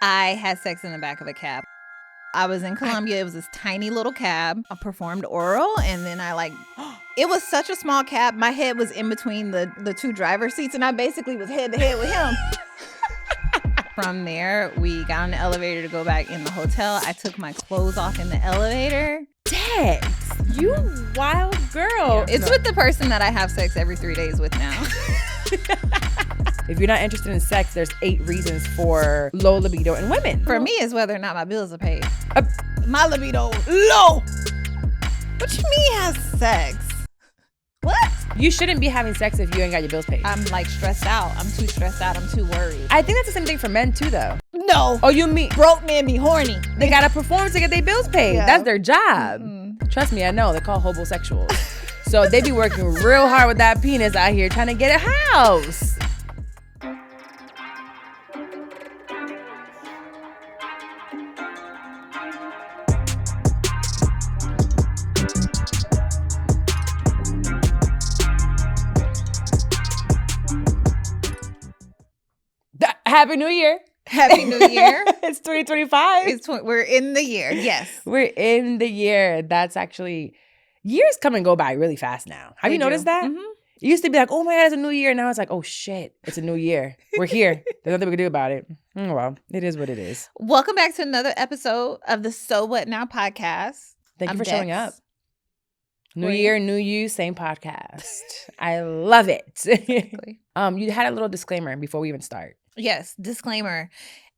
I had sex in the back of a cab. I was in Colombia. It was this tiny little cab. I performed oral, and then it was such a small cab. My head was in between the two driver's seats, and I basically was head to head with him. From there, we got on the elevator to go back in the hotel. I took my clothes off in the elevator. Dex, you wild girl. Yeah, it's with the person that I have sex every 3 days with now. If you're not interested in sex, there's 8 reasons for low libido in women. For me, it's whether or not my bills are paid. My libido low. What you mean have sex? What? You shouldn't be having sex if you ain't got your bills paid. I'm like stressed out. I'm too stressed out. I'm too worried. I think that's the same thing for men too, though. No. Oh, you mean broke men be horny? They gotta perform to get their bills paid. Yeah. That's their job. Mm-hmm. Trust me, I know. They're called homosexuals. So they be working real hard with that penis out here trying to get a house. Happy New Year. Happy New Year. It's 2025. We're in the year. Yes. We're in the year. That's actually, years come and go by really fast now. Have you noticed that? Mm-hmm. It used to be like, oh my God, it's a new year. Now it's like, oh shit, it's a new year. We're here. There's nothing we can do about it. Well, it is what it is. Welcome back to another episode of the So What Now podcast. Thank you for showing up. New year, new you, same podcast. I love it. Exactly. You had a little disclaimer before we even start. Yes, disclaimer.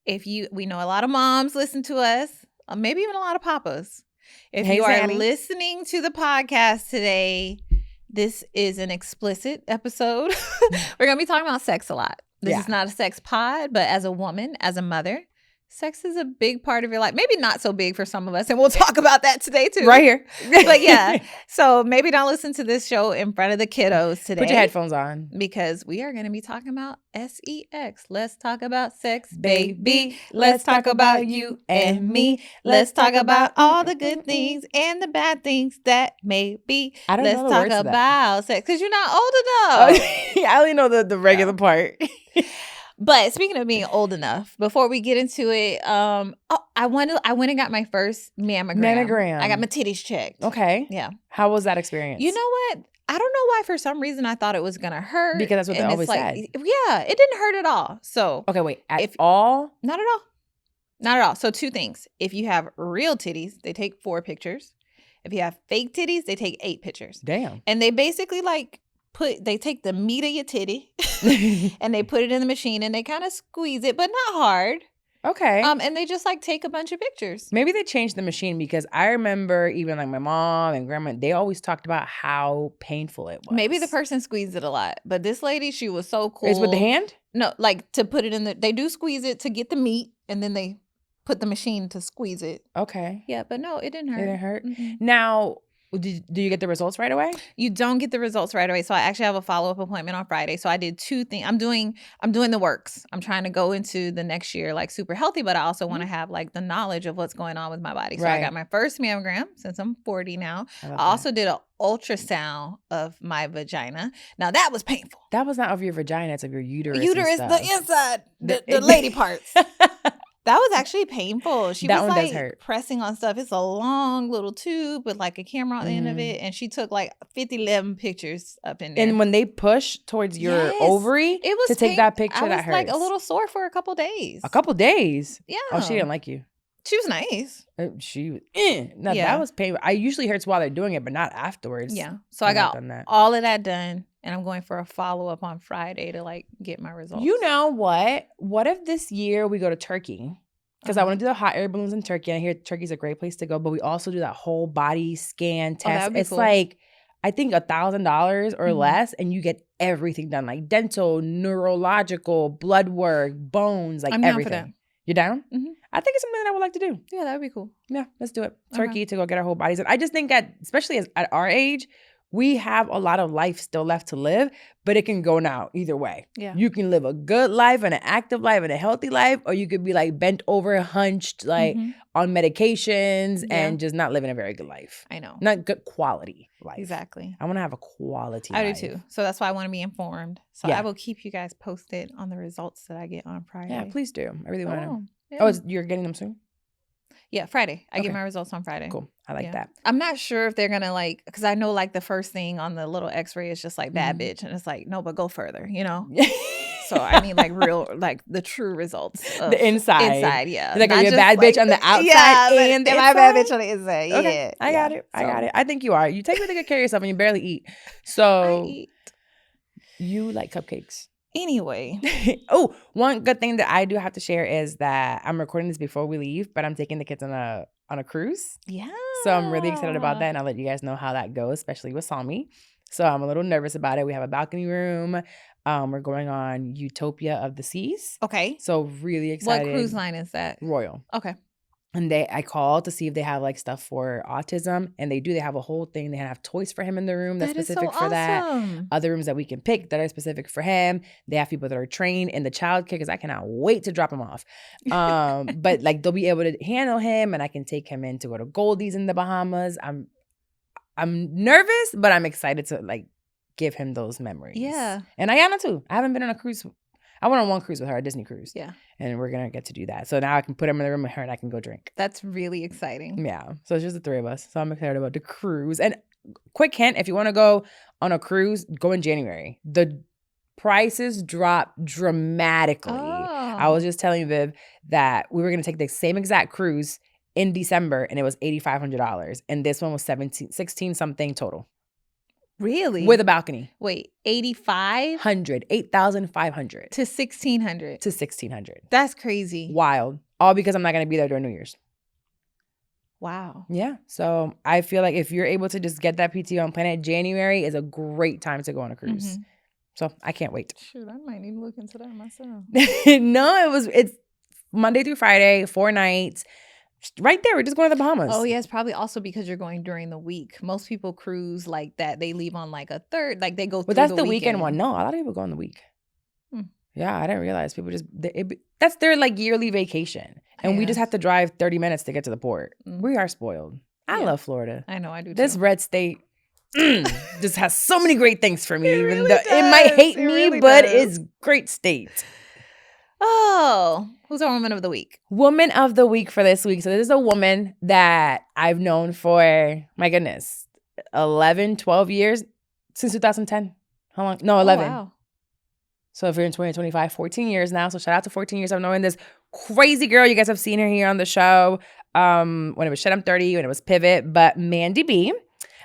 We know a lot of moms listen to us, maybe even a lot of papas. If you are listening to the podcast today, this is an explicit episode. We're going to be talking about sex a lot. This is not a sex pod, but as a woman, as a mother, sex is a big part of your life. Maybe not so big for some of us, and we'll talk about that today too. Right here. But yeah, so maybe don't listen to this show in front of the kiddos today. Put your headphones on. Because we are going to be talking about sex. Let's talk about sex, baby. Let's talk about you and me. Let's talk about all the good things and the bad things that may be. Let's talk about sex. Because you're not old enough. I only know the regular part. But speaking of being old enough, before we get into it, I went and got my first mammogram. I got my titties checked. Okay. Yeah. How was that experience? You know what? I don't know why for some reason I thought it was going to hurt. Because that's what they always said. Yeah, it didn't hurt at all. So. Okay, wait. At all? Not at all. Not at all. So 2 things. If you have real titties, they take 4 pictures. If you have fake titties, they take 8 pictures. Damn. And they basically they take the meat of your titty and they put it in the machine and they kind of squeeze it, but not hard. Okay. And they just take a bunch of pictures. Maybe they changed the machine because I remember even my mom and grandma, they always talked about how painful it was. Maybe the person squeezed it a lot, but this lady, she was so cool. Is with the hand? No, to put it in they do squeeze it to get the meat and then they put the machine to squeeze it. Okay. Yeah, but no, it didn't hurt. It didn't hurt? Mm-hmm. Now, do you get the results right away? You don't get the results right away. So I actually have a follow-up appointment on Friday. So I did 2 things. I'm doing the works. I'm trying to go into the next year super healthy, but I also want to have the knowledge of what's going on with my body. So I got my first mammogram since I'm 40 now. I also did an ultrasound of my vagina. Now that was painful. That was not of your vagina, it's of your uterus. Uterus, the inside, the lady parts. That was actually painful. She was does hurt. Pressing on stuff. It's a long little tube with a camera on the end of it. And she took 11 pictures up in there. And when they push towards your ovary it was take that picture, that hurts. I was a little sore for a couple days. A couple days? Yeah. Oh, she didn't like you. She was nice. She was, no, that was painful. I usually hurts while they're doing it, but not afterwards. Yeah. So I got all of that done. And I'm going for a follow-up on Friday to get my results. You know what? What if this year we go to Turkey? Because I want to do the hot air balloons in Turkey. And I hear Turkey's a great place to go. But we also do that whole body scan test. It's cool. I think $1,000 or less. And you get everything done. Dental, neurological, blood work, bones, I'm everything. Down for that. You're down? Mm-hmm. I think it's something that I would like to do. Yeah, that would be cool. Yeah, let's do it. Turkey to go get our whole bodies. And I just think that, especially at our age, we have a lot of life still left to live, but it can go now either way. Yeah. You can live a good life and an active life and a healthy life, or you could be bent over, hunched, on medications and just not living a very good life. I know. Not good quality life. Exactly. I want to have a quality life. I do too. So that's why I want to be informed. So I will keep you guys posted on the results that I get on Friday. Yeah, please do. I really want to know. Yeah. Oh, you're getting them soon? Yeah, Friday. I get my results on Friday. Cool. I like that. I'm not sure if they're going to like, because I know like the first thing on the little x-ray is just like bad bitch. And it's like, no, but go further, you know? So I need like real, like the true results of the inside. Inside, yeah. Like, are you a bad bitch on the outside and the inside? Am I a bad bitch on the inside? Okay. Yeah. I got it. I got it. I think you are. You take really good care of yourself and you barely eat. So I eat. You like cupcakes. Anyway. Oh, one good thing that I do have to share is that I'm recording this before we leave, but I'm taking the kids on a cruise. Yeah. So I'm really excited about that, and I'll let you guys know how that goes, especially with Sami. So I'm a little nervous about it. We have a balcony room. We're going on Utopia of the Seas. Okay. So really excited. What cruise line is that? Royal. Okay. And I called to see if they have like stuff for autism, and they do. They have a whole thing. They have toys for him in the room that's specific for that. Other rooms that we can pick that are specific for him. They have people that are trained in the childcare because I cannot wait to drop him off. But like they'll be able to handle him, and I can take him in to go to Goldie's in the Bahamas. I'm nervous, but I'm excited to like give him those memories. Yeah. And Ayana too. I haven't been on a cruise. I went on one cruise with her, a Disney cruise. Yeah. And we're going to get to do that. So now I can put him in the room with her and I can go drink. That's really exciting. Yeah. So it's just the three of us. So I'm excited about the cruise. And quick hint, if you want to go on a cruise, go in January. The prices drop dramatically. I was just telling Viv that we were going to take the same exact cruise in December and it was $8,500. And this one was 16 something total. Really? With a balcony. Wait, 8,500 $8,500 to 1,600 to 1,600. That's crazy. Wild. All because I'm not going to be there during New Year's. Wow. Yeah. So I feel like if you're able to just get that PTO and plan it, January is a great time to go on a cruise. Mm-hmm. So I can't wait. Shoot, I might need to look into that myself. No, it's Monday through Friday, 4 nights. Right there, we're just going to the Bahamas. Oh, yeah, it's probably also because you're going during the week. Most people cruise like that. They leave on like a third, like they go through the weekend. But that's the weekend one. No, a lot of people go on the week. Yeah, I didn't realize people just, that's their like yearly vacation. And we just have to drive 30 minutes to get to the port. We are spoiled. I love Florida. I know, I do too. This red state just has so many great things for me. Even though it might hate me, but it's great state. Oh, who's our woman of the week? Woman of the week for this week. So this is a woman that I've known for, my goodness, 11, 12 years since 2010. How long? No, 11. Oh, wow. So if you're in 2025, 14 years now. So shout out to 14 years of knowing this crazy girl. You guys have seen her here on the show when it was Shit I'm 30, when it was Pivot, but Mandy B.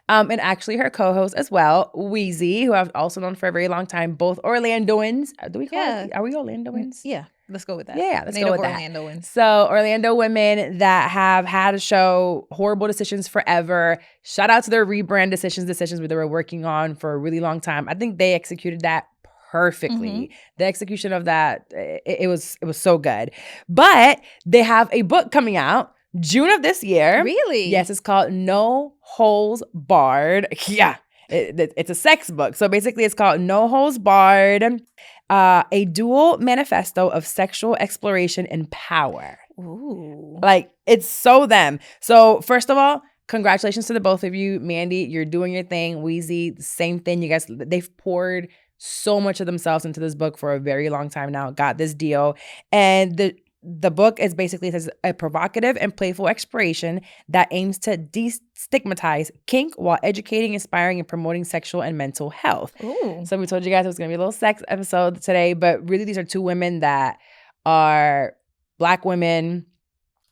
And actually her co-host as well, Wheezy, who I've also known for a very long time, both Orlandoans. Do we call it? Are we Orlandoans? Yeah, let's go with that. Yeah, let's go with that. Orlandoans. So Orlando women that have had a show, Horrible Decisions Forever. Shout out to their rebrand decisions where they were working on for a really long time. I think they executed that perfectly. Mm-hmm. The execution of that, it was so good. But they have a book coming out June of this year. Really? Yes, it's called No Holes Barred. Yeah, it's a sex book. So basically it's called No Holes Barred, a dual manifesto of sexual exploration and power. Ooh. Like, it's so them. So first of all, congratulations to the both of you. Mandy, you're doing your thing. Wheezy, same thing. You guys, they've poured so much of themselves into this book for a very long time now. Got this deal. And the book is basically a provocative and playful exploration that aims to destigmatize kink while educating, inspiring, and promoting sexual and mental health. Ooh. So we told you guys it was going to be a little sex episode today, but really these are two women that are Black women.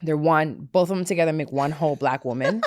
They're both of them together make one whole Black woman.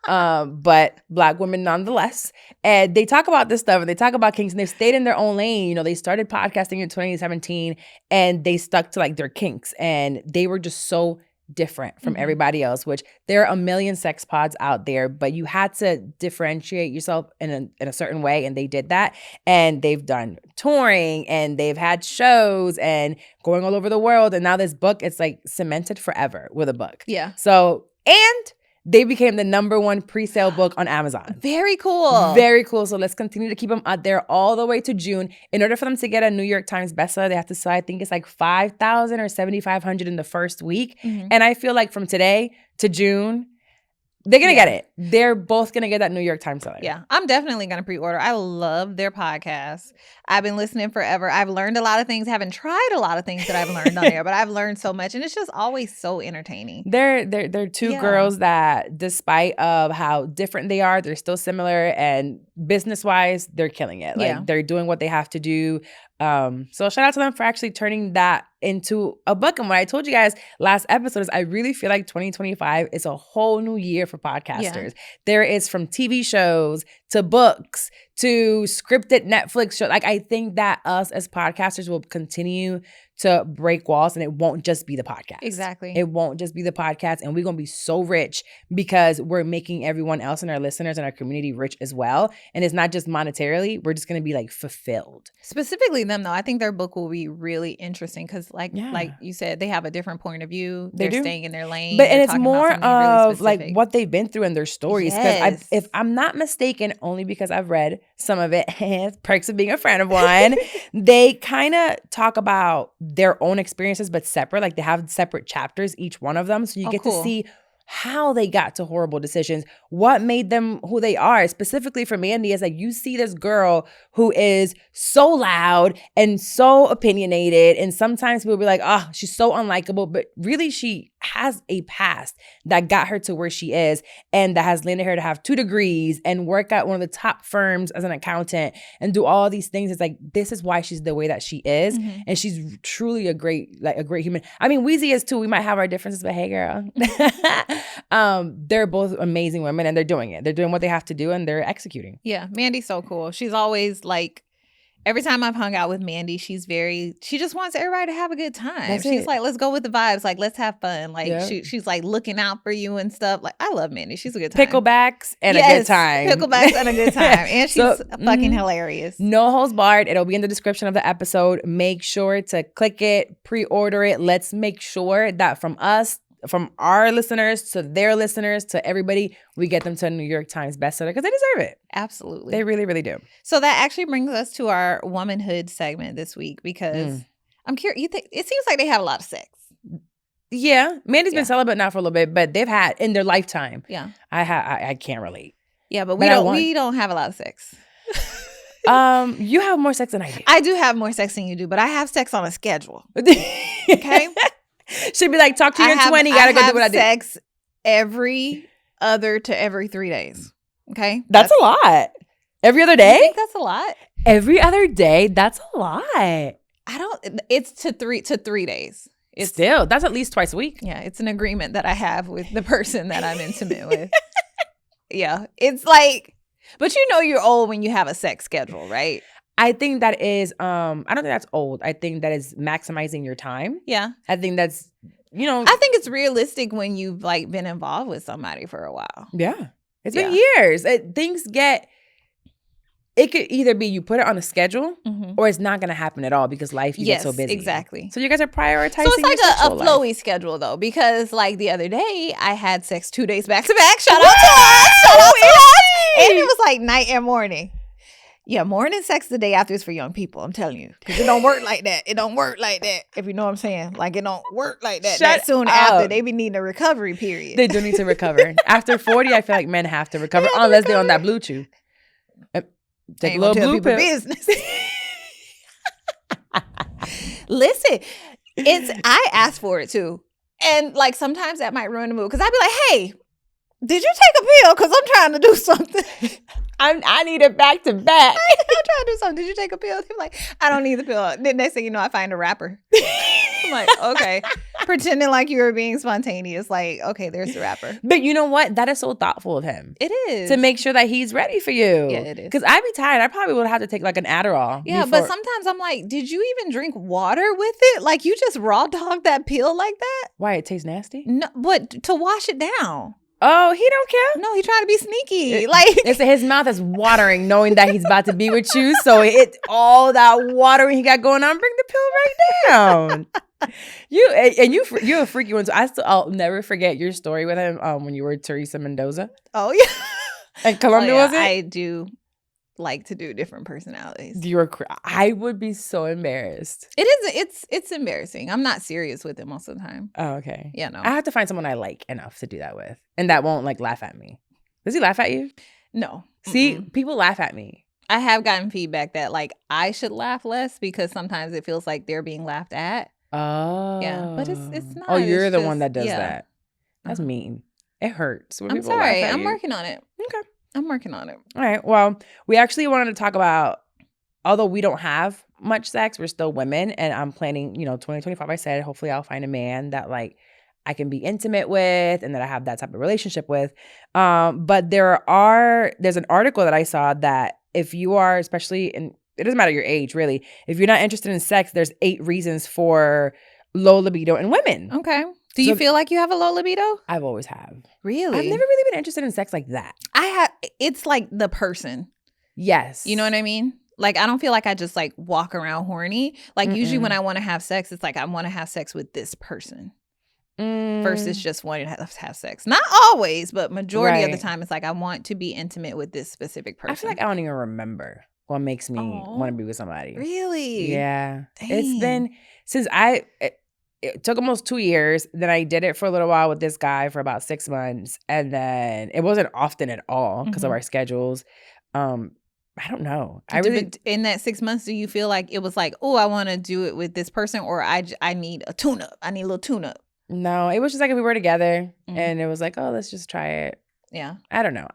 But Black women nonetheless. And they talk about this stuff and they talk about kinks and they've stayed in their own lane. You know, they started podcasting in 2017 and they stuck to like their kinks and they were just so different from everybody else, which there are a million sex pods out there, but you had to differentiate yourself in a certain way. And they did that. And they've done touring and they've had shows and going all over the world. And now this book, it's like cemented forever with a book. Yeah. So, and they became the #1 pre-sale book on Amazon. Very cool. Very cool. So let's continue to keep them out there all the way to June. In order for them to get a New York Times bestseller, they have to sell, I think it's like 5,000 or 7,500 in the first week. Mm-hmm. And I feel like from today to June, They're going to get it. They're both going to get that New York Times seller. Yeah. I'm definitely going to pre-order. I love their podcast. I've been listening forever. I've learned a lot of things. Haven't tried a lot of things that I've learned on there, but I've learned so much. And it's just always so entertaining. They're two girls that, despite of how different they are, they're still similar. And business-wise, they're killing it. Like, they're doing what they have to do. So shout out to them for actually turning that into a book. And what I told you guys last episode is I really feel like 2025 is a whole new year for podcasters. There is from TV shows to books to scripted Netflix shows. Like, I think that us as podcasters will continue to break walls, and it won't just be the podcast. Exactly. It won't just be the podcast, and we're going to be so rich because we're making everyone else and our listeners and our community rich as well. And it's not just monetarily. We're just going to be like fulfilled. Specifically them, though. I think their book will be really interesting because like you said, they have a different point of view. They're staying in their lane. But and it's more of really like what they've been through and their stories. Because if I'm not mistaken, only because I've read some of it, perks of being a friend of one, they kind of talk about their own experiences, but separate. Like, they have separate chapters, each one of them. So you get to see how they got to horrible decisions, what made them who they are. Specifically for Mandy, is like, you see this girl who is so loud and so opinionated, and sometimes people will be like, oh, she's so unlikable, but really she has a past that got her to where she is, and that has landed her to have 2 degrees and work at one of the top firms as an accountant and do all these things. It's like, this is why she's the way that she is. And she's truly a great human. I mean, Weezy is too. We might have our differences, but hey, girl. They're both amazing women, and they're doing it. They're doing what they have to do, and they're executing. Yeah, Mandy's so cool. She's always like, every time I've hung out with Mandy, she just wants everybody to have a good time. She's like, let's go with the vibes. Like, let's have fun. Like, she's like looking out for you and stuff. Like, I love Mandy. She's a good time. Picklebacks and a good time. Picklebacks and a good time. And she's fucking hilarious. No holds barred. It'll be in the description of the episode. Make sure to click it, pre-order it. Let's make sure that from us, from our listeners to their listeners to everybody, we get them to a New York Times bestseller because they deserve it. Absolutely. They really, really do. So that actually brings us to our womanhood segment this week because I'm curious. You think it seems like they have a lot of sex? Yeah. Mandy's been celibate now for a little bit, but they've had in their lifetime. Yeah. I can't relate. Yeah, but we don't have a lot of sex. You have more sex than I do. I do have more sex than you do, but I have sex on a schedule. Okay? She'd be like, talk to you in 20, gotta go do what I do. I have sex every 3 days. Okay? That's a lot. Every other day? I think that's a lot. Every other day? That's a lot. It's to 3 days. It's still, that's at least twice a week. Yeah, it's an agreement that I have with the person that I'm intimate with. Yeah. It's like, but you know you're old when you have a sex schedule, right? I think that is, I don't think that's old. I think that is maximizing your time. Yeah. I think that's, I think it's realistic when you've like been involved with somebody for a while. Yeah. It's been years. It could either be you put it on a schedule or it's not going to happen at all because life, you get so busy. Exactly. So you guys are prioritizing. So it's like a flowy schedule though, because like the other day I had sex 2 days back to back. Shout out to us. And it was like night and morning. Yeah, morning sex the day after is for young people. I'm telling you, because it don't work like that. It don't work like that. If you know what I'm saying, like it don't work like that. Shut that soon up. After they be needing a recovery period. They do need to recover. After 40, I feel like men have to recover unless they're on that blue chew. Take a little blue pill. Business. Listen, I asked for it too, and like sometimes that might ruin the mood because I'd be like, hey, did you take a pill? Because I'm trying to do something. I need it back to back. I'm trying to do something. Did you take a pill? They're like, I don't need the pill. Then next thing you know, I find a rapper. I'm like, okay. Pretending like you were being spontaneous. Like, okay, there's the rapper. But you know what? That is so thoughtful of him. It is. To make sure that he's ready for you. Yeah, it is. Because I'd be tired. I probably would have to take like an Adderall. Yeah, but sometimes I'm like, did you even drink water with it? Like, you just raw dogged that pill like that? Why? It tastes nasty? No, but to wash it down. Oh, he don't care? No, he trying to be sneaky. His mouth is watering knowing that he's about to be with you. So all that watering he got going on, bring the pill right down. You're a freaky one. So I'll never forget your story with him when you were Teresa Mendoza. Oh, yeah. And Colombia, was it? I do. like to do different personalities. I would be so embarrassed. It's embarrassing. I'm not serious with it most of the time. Oh, okay. Yeah, no. I have to find someone I like enough to do that with, and that won't like laugh at me. Does he laugh at you? No. See, people laugh at me. I have gotten feedback that like I should laugh less because sometimes it feels like they're being laughed at. Oh. Yeah, but it's not. Oh, you're the just, one that does that. That's mean. It hurts when I'm people sorry. laugh at I'm you. working on it. Okay. I'm working on it. All right. Well, we actually wanted to talk about, although we don't have much sex, we're still women, and I'm planning, 2025, I said, hopefully I'll find a man that like I can be intimate with and that I have that type of relationship with. But there's an article that I saw that if you are, especially in, it doesn't matter your age really, if you're not interested in sex, there's 8 reasons for low libido in women. Okay. Do you feel like you have a low libido? I've always have. Really? I've never really been interested in sex like that. It's like the person. Yes. You know what I mean? Like, I don't feel like I just like walk around horny. Like usually when I want to have sex, it's like I want to have sex with this person. Versus just wanting to have sex. Not always, but majority of the time, it's like I want to be intimate with this specific person. I feel like I don't even remember what makes me want to be with somebody. Really? Yeah. Dang. It's been since it took almost 2 years. Then I did it for a little while with this guy for about 6 months. And then it wasn't often at all because of our schedules. I don't know. In that 6 months, do you feel like it was like, oh, I want to do it with this person, or I need a tune-up. I need a little tune-up. No, it was just like if we were together and it was like, oh, let's just try it. Yeah. I don't know.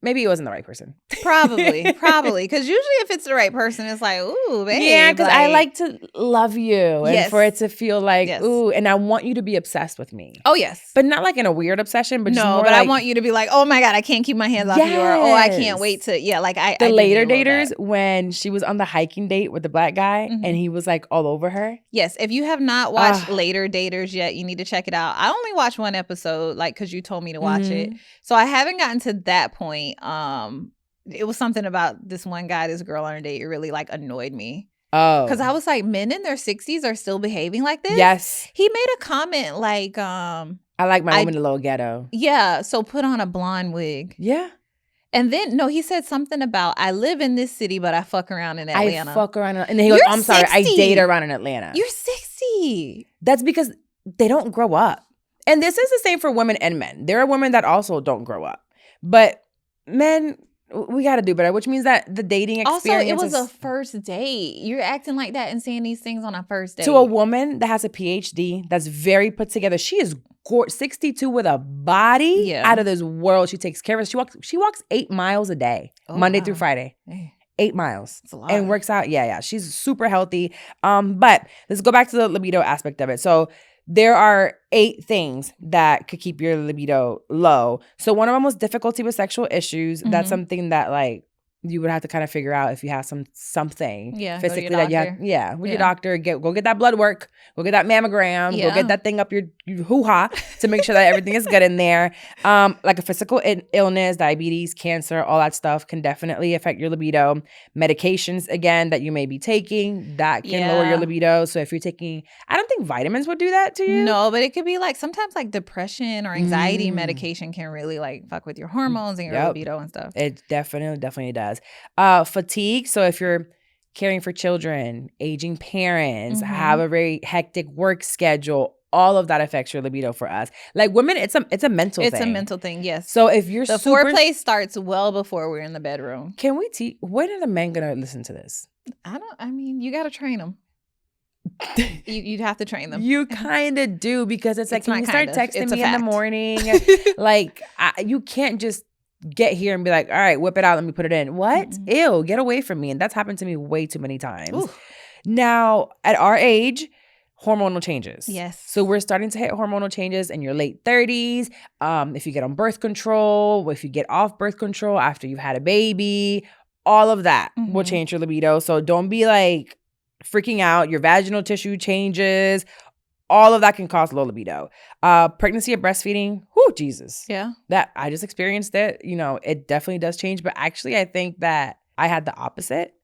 Maybe it wasn't the right person. Probably. Because usually if it's the right person, it's like, ooh, babe. Yeah, because I like to love you and for it to feel like, ooh, and I want you to be obsessed with me. Oh, yes. But not like in a weird obsession, but just more but like, I want you to be like, oh my God, I can't keep my hands off you, or oh, I can't wait to, The later daters, when she was on the hiking date with the black guy and he was like all over her. Yes, if you have not watched Later Daters yet, you need to check it out. I only watched one episode, like, because you told me to watch it. So I haven't gotten to that point. It was something about this one guy, this girl on a date. It really like annoyed me. Oh, because I was like, men in their 60s are still behaving like this. Yes, he made a comment like, I like my woman a little ghetto. Yeah, so put on a blonde wig. Yeah. And then, he said something about, I live in this city, but I fuck around in Atlanta. I fuck around. And then he goes, I'm sorry, I date around in Atlanta. You're 60. That's because they don't grow up. And this is the same for women and men. There are women that also don't grow up. But men, we got to do better, which means that the dating experience. Also, it was a first date. You're acting like that and saying these things on a first date. To a woman that has a PhD, that's very put together. She is 62 with a body out of this world. She takes care of us. She walks 8 miles a day, Monday through Friday. Hey. 8 miles. That's a lot. And works out. Yeah. She's super healthy. But let's go back to the libido aspect of it. So there are 8 things that could keep your libido low. So one of them was difficulty with sexual issues. That's something that like you would have to kind of figure out if you have something physically that you have. With your doctor, go get that blood work, go get that mammogram, go get that thing up your hoo-ha to make sure that everything is good in there. Like a physical illness, diabetes, cancer, all that stuff can definitely affect your libido. Medications, again, that you may be taking, that can lower your libido. So if you're taking, I don't think vitamins would do that to you. No, but it could be like sometimes like depression or anxiety medication can really like fuck with your hormones and your libido and stuff. It definitely does. Fatigue. So if you're caring for children, aging parents, have a very hectic work schedule, all of that affects your libido for us. Like women, it's a mental thing. It's a mental thing, yes. So if you're foreplay starts well before we're in the bedroom. Can we teach? When are the men gonna listen to this? You got to train them. You'd have to train them. You kind of do, because it's like, can you start texting me in the morning? Like you can't just get here and be like, all right, whip it out, let me put it in. What? Ew, get away from me. And that's happened to me way too many times. Ooh. Now, at our age, hormonal changes. Yes. So we're starting to hit hormonal changes in your late 30s. If you get on birth control, if you get off birth control after you've had a baby, all of that will change your libido. So don't be like freaking out. Your vaginal tissue changes. All of that can cause low libido. Pregnancy or breastfeeding, whoo, Jesus. Yeah. That I just experienced it. It definitely does change. But actually, I think that I had the opposite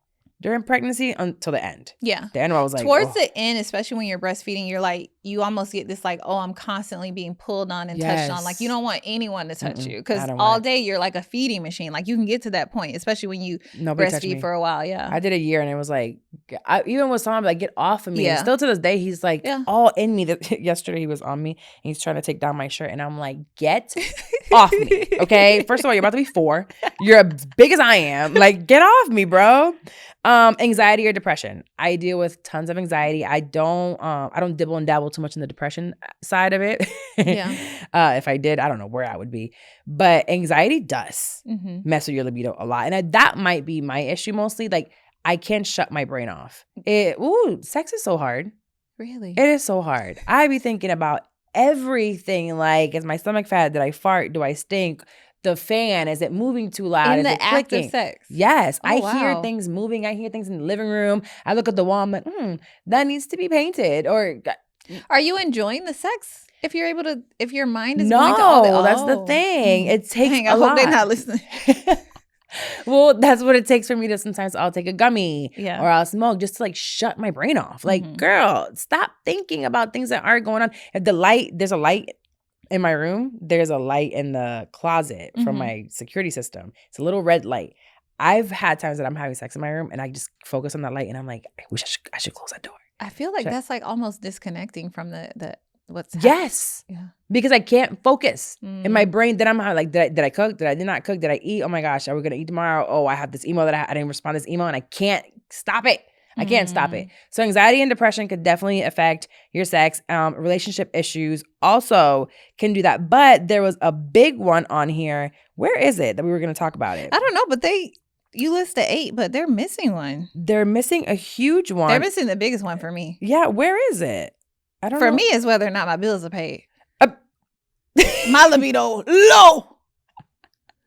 during pregnancy until the end. Yeah. The end, I was like, towards the end, especially when you're breastfeeding, you're like, you almost get this like, oh, I'm constantly being pulled on and touched on. Like, you don't want anyone to touch you because all day you're like a feeding machine. Like, you can get to that point, especially when you breastfeed for a while. Yeah. I did a year and it was like, even with someone like, get off of me. And still to this day, he's like all in me. Yesterday he was on me and he's trying to take down my shirt and I'm like, get off me. Okay. First of all, you're about to be 4. You're as big as I am. Like, get off me, bro. Anxiety or depression. I deal with tons of anxiety. I don't dibble and dabble too much in the depression side of it. If I did, I don't know where I would be. But anxiety does mess with your libido a lot. And that might be my issue mostly. Like, I can't shut my brain off. Sex is so hard. Really? It is so hard. I be thinking about everything. Like, is my stomach fat? Did I fart? Do I stink? The fan, is it moving too loud? In is the it clicking? act of sex? Yes. I hear things moving. I hear things in the living room. I look at the wall. I'm like, that needs to be painted. Or are you enjoying the sex? If you're able to, if your mind is going to all No, that's the thing. It takes a lot. I hope they're not listening. Well, that's what it takes for me to sometimes I'll take a gummy or I'll smoke just to like shut my brain off. Like, girl, stop thinking about things that aren't going on. If there's a light in my room, there's a light in the closet from my security system. It's a little red light. I've had times that I'm having sex in my room and I just focus on that light and I'm like, I wish I should close that door. I feel like that's like almost disconnecting from the what's happening. Yes. Yeah. Because I can't focus in my brain. Then I'm like, did I cook? Did I not cook? Did I eat? Oh my gosh, are we gonna eat tomorrow? Oh, I have this email that I didn't respond to this email and I can't stop it. I can't stop it. So anxiety and depression could definitely affect your sex. Relationship issues also can do that. But there was a big one on here. Where is it that we were going to talk about it? I don't know, but you listed 8, but they're missing one. They're missing a huge one. They're missing the biggest one for me. Yeah, where is it? I don't know. For me, it's whether or not my bills are paid. My libido low.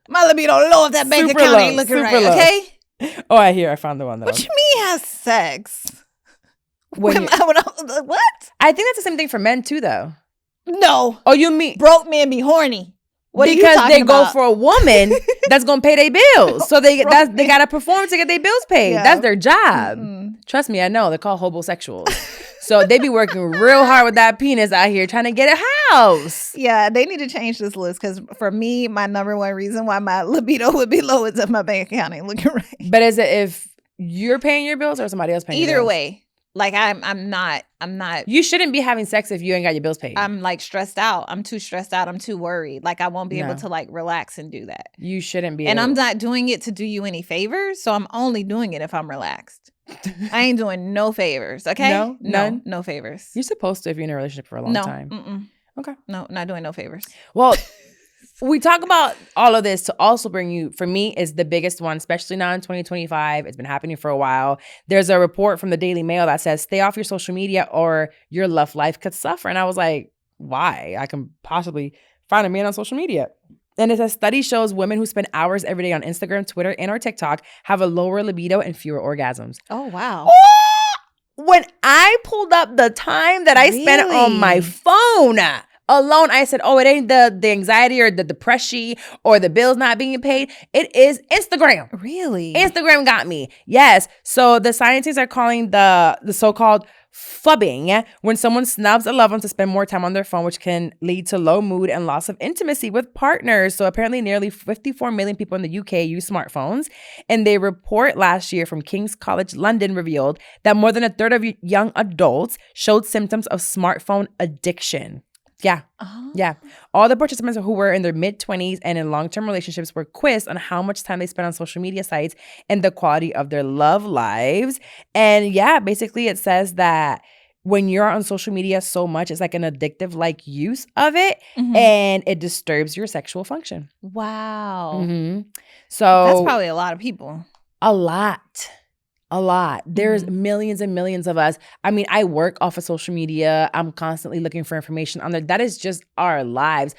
My libido low if that bank account ain't looking right, okay? Oh, I found the one. What you mean has sex? What? I think that's the same thing for men too, though. No. Oh, you mean broke men be horny? What because they go for a woman that's gonna pay their bills, so they gotta perform to get their bills paid. Yeah. That's their job. Trust me, I know. They're called homosexuals. So they be working real hard with that penis out here trying to get a house. Yeah, they need to change this list because for me, my number one reason why my libido would be low is if my bank account ain't looking right. But is it if you're paying your bills or somebody else paying your bills? Either way. Like I'm not. You shouldn't be having sex if you ain't got your bills paid. I'm like stressed out. I'm too stressed out. I'm too worried. Like I won't be able to like relax and do that. You shouldn't be. And I'm not doing it to do you any favors. So I'm only doing it if I'm relaxed. I ain't doing no favors. Okay. No, none. No favors. You're supposed to if you're in a relationship for a long time. Okay. No, not doing no favors. Well, we talk about all of this to also bring you, for me, is the biggest one, especially now in 2025. It's been happening for a while. There's a report from the Daily Mail that says, stay off your social media or your love life could suffer. And I was like, why? I can possibly find a man on social media. And it says, study shows women who spend hours every day on Instagram, Twitter, and or TikTok have a lower libido and fewer orgasms. Oh, wow. When I pulled up the time that I spent on my phone alone, I said, oh, it ain't the anxiety or the depression or the bills not being paid. It is Instagram. Really? Instagram got me. Yes. So the scientists are calling the so-called fubbing when someone snubs a loved one to spend more time on their phone, which can lead to low mood and loss of intimacy with partners. So apparently nearly 54 million people in the UK use smartphones. And they report last year from King's College London revealed that more than a third of young adults showed symptoms of smartphone addiction. Yeah. Oh. Yeah. All the participants who were in their mid-20s and in long-term relationships were quizzed on how much time they spent on social media sites and the quality of their love lives. And yeah, basically it says that when you're on social media so much, it's like an addictive like use of it and it disturbs your sexual function. Wow. So that's probably a lot of people. A lot. There's millions and millions of us. I mean, I work off of social media. I'm constantly looking for information on there. That is just our lives.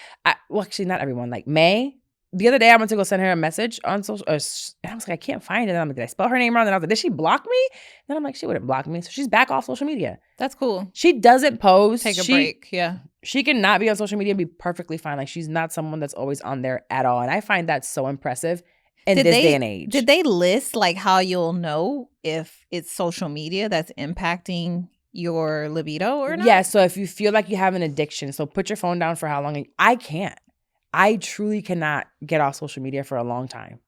Well, actually, not everyone. Like May, the other day I went to go send her a message on social, and I was like, I can't find it. And I'm like, did I spell her name wrong? And I was like, did she block me? Then I'm like, she wouldn't block me. So she's back off social media. That's cool. She doesn't post. Take a break. Yeah. She can not be on social media and be perfectly fine. Like she's not someone that's always on there at all. And I find that so impressive. in this day and age. Did they list like how you'll know if it's social media that's impacting your libido or not? Yeah, so if you feel like you have an addiction, so put your phone down for how long? I can't. I truly cannot get off social media for a long time.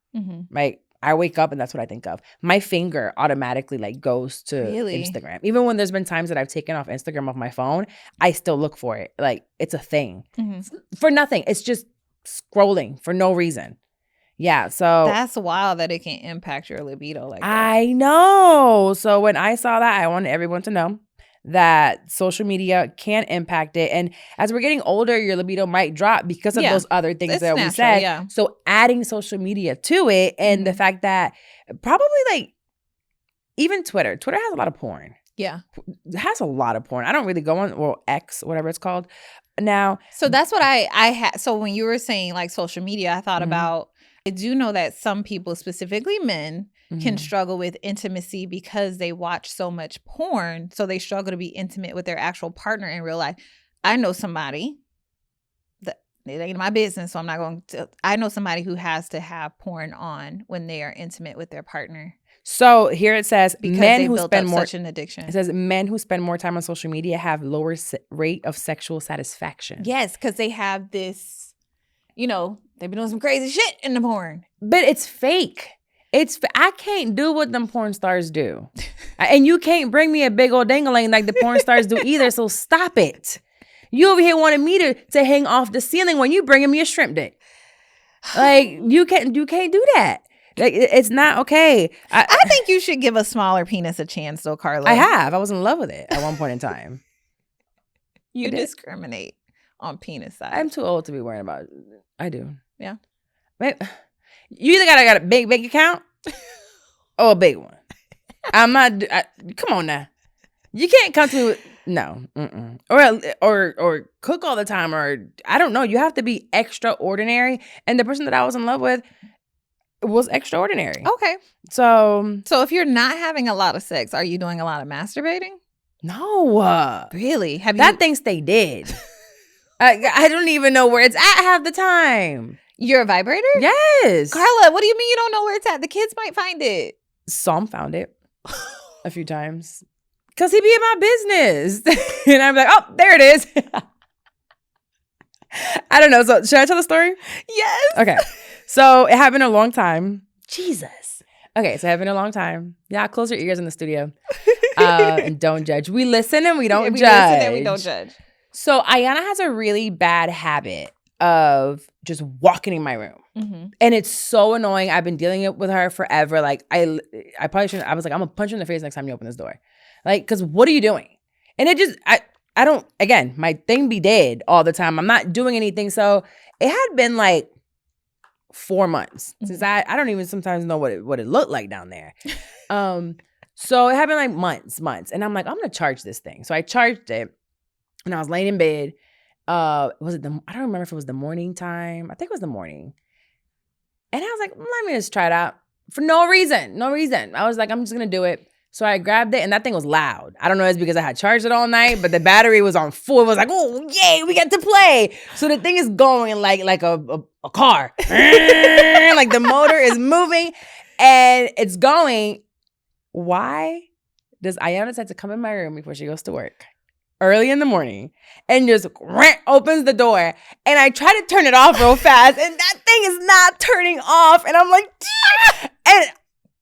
Like, I wake up and that's what I think of. My finger automatically like goes to Instagram. Even when there's been times that I've taken off Instagram off my phone, I still look for it. Like, it's a thing. For nothing. It's just scrolling for no reason. Yeah, so that's wild that it can impact your libido like that. I know. So when I saw that, I wanted everyone to know that social media can impact it. And as we're getting older, your libido might drop because of those other things that we said. Yeah. So adding social media to it and the fact that probably like even Twitter has a lot of porn. Yeah. It has a lot of porn. I don't really go on, well, X, whatever it's called now. So that's what I had. So when you were saying like social media, I thought about, I do know that some people, specifically men, can struggle with intimacy because they watch so much porn. So they struggle to be intimate with their actual partner in real life. I know somebody that it ain't my business, so I'm not going to. I know somebody who has to have porn on when they are intimate with their partner. So here it says men who spend more such an addiction. It says men who spend more time on social media have lower rate of sexual satisfaction. Yes, because they have this, you know, they've been doing some crazy shit in the porn. But it's fake. I can't do what them porn stars do. And you can't bring me a big old dangling like the porn stars do either, so stop it. You over here wanted me to hang off the ceiling when you bringing me a shrimp dick. Like, you can't do that. Like, it's not okay. I think you should give a smaller penis a chance though, Carla. I was in love with it at one point in time. You discriminate on penis size. I'm too old to be worrying about it. I do. Yeah. But you either got a big bank account or a big one. I'm not. Come on now. You can't come to me with no. Or cook all the time, or I don't know. You have to be extraordinary. And the person that I was in love with was extraordinary. Okay. So if you're not having a lot of sex, are you doing a lot of masturbating? No. Really? That thing stay dead. I don't even know where it's at half the time. You're a vibrator? Yes. Carla, what do you mean you don't know where it's at? The kids might find it. Some found it a few times. Because he be in my business. And I'm like, oh, there it is. I don't know. So should I tell the story? Yes. Okay. So it happened a long time. Jesus. Okay. So it happened a long time. Yeah, close your ears in the studio. And don't judge. We listen and we don't judge. We listen and we don't judge. So Ayana has a really bad habit of just walking in my room. And it's so annoying. I've been dealing with her forever. Like, I probably shouldn't. I was like, I'm going to punch you in the face next time you open this door. Like, because what are you doing? And it just, I don't, again, my thing be dead all the time. I'm not doing anything. So it had been like 4 months since I don't even sometimes know what it looked like down there. So it had been like months. And I'm like, I'm going to charge this thing. So I charged it and I was laying in bed. I don't remember if it was the morning time. I think it was the morning. And I was like, let me just try it out for no reason. I was like, I'm just going to do it. So I grabbed it and that thing was loud. I don't know if it's because I had charged it all night, but the battery was on full. It was like, oh, yay, we get to play. So the thing is going like a car. Like the motor is moving and it's going. Why does Ayana decide to come in my room before she goes to work early in the morning and just opens the door? And I try to turn it off real fast and that thing is not turning off. And I'm like, and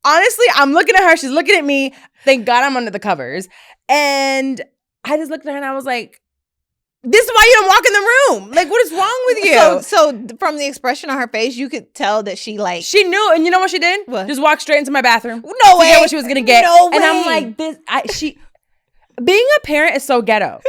honestly, I'm looking at her. She's looking at me. Thank God I'm under the covers. And I just looked at her and I was like, this is why you don't walk in the room. Like, what is wrong with you? So from the expression on her face, you could tell that she knew. And you know what she did? What? Just walked straight into my bathroom. No way. To get what she was going to get. No way. And I'm like, being a parent is so ghetto.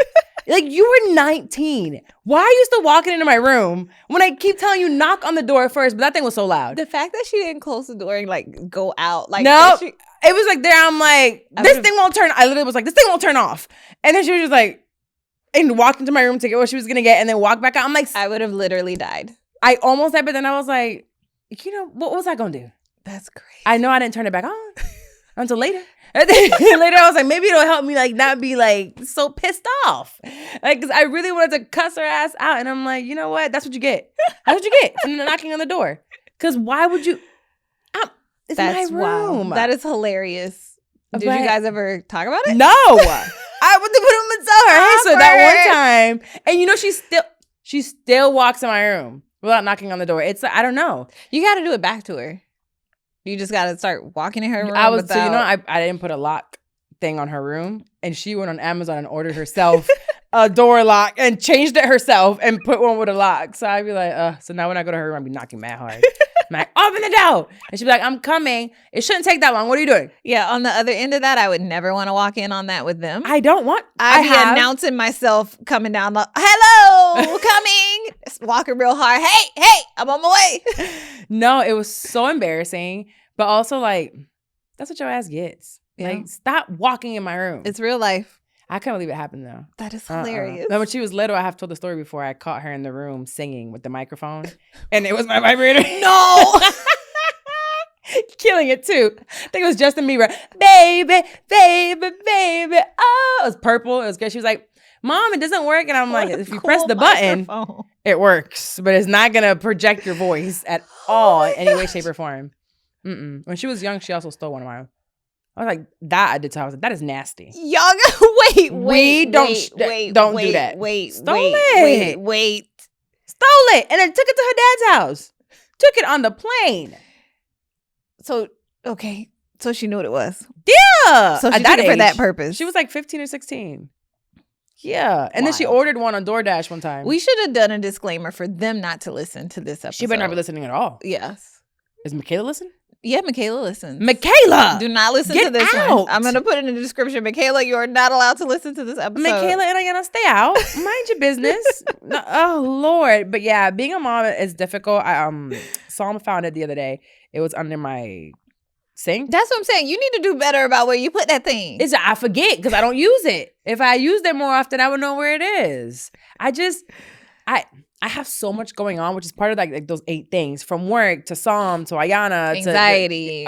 Like, you were 19. Why are you still walking into my room when I keep telling you knock on the door first? But that thing was so loud. The fact that she didn't close the door and like go out. Like, no, it was like there. I'm like, this thing won't turn. I literally was like, this thing won't turn off. And then she was just like, and walked into my room to get what she was going to get and then walked back out. I'm like, I would have literally died. I almost died, but then I was like, you know, what was I going to do? That's crazy. I know I didn't turn it back on until later. And then later I was like, maybe it'll help me like not be like so pissed off. Like, cause I really wanted to cuss her ass out. And I'm like, you know what? That's what you get. That's what you get from knocking on the door. Cause why would you? It's my room. Wow. That is hilarious. Did you guys ever talk about it? No. I would put him and tell her. Hey, so that one time, and you know, she still walks in my room without knocking on the door. It's like, I don't know. You got to do it back to her. You just got to start walking in her room. I didn't put a lock thing on her room, and she went on Amazon and ordered herself a door lock and changed it herself and put one with a lock. So I'd be like, so now when I go to her room, I'd be knocking mad hard. I'm like, open the door. And she'd be like, I'm coming. It shouldn't take that long. What are you doing? Yeah, on the other end of that, I would never want to walk in on that with them. I don't want. I'd be announcing myself coming down the, hello, coming. Walking real hard. Hey, I'm on my way. No, it was so embarrassing. But also, like, that's what your ass gets. Yeah. Like, stop walking in my room. It's real life. I can't believe it happened, though. That is hilarious. When she was little, I have told the story before. I caught her in the room singing with the microphone, and it was my vibrator. No! Killing it, too. I think it was Justin Bieber. Baby, baby, baby. Oh, it was purple. It was good. She was like, Mom, it doesn't work. And I'm like, if you press the button, it works. But it's not going to project your voice at all in any way, shape, or form. When she was young, she also stole one of mine. I was like, that I did tell her. I was like, that is nasty. Young, wait, don't do that. Stole it. Stole it. And then took it to her dad's house. Took it on the plane. So, okay. So she knew what it was. Yeah. So she did it for that purpose. She was like 15 or 16. Yeah. And then she ordered one on DoorDash one time. We should have done a disclaimer for them not to listen to this episode. She better not be listening at all. Yes. Is Michaela listening? Yeah, Michaela listens. Michaela! Do not listen to this one. I'm going to put it in the description. Michaela, you are not allowed to listen to this episode. Michaela and Ayana, stay out. Mind your business. No, oh, Lord. But yeah, being a mom is difficult. Psalm found it the other day. It was under my sink. That's what I'm saying. You need to do better about where you put that thing. I forget because I don't use it. If I used it more often, I would know where it is. I have so much going on, which is part of like those 8 things, from work to Psalm to Ayana anxiety.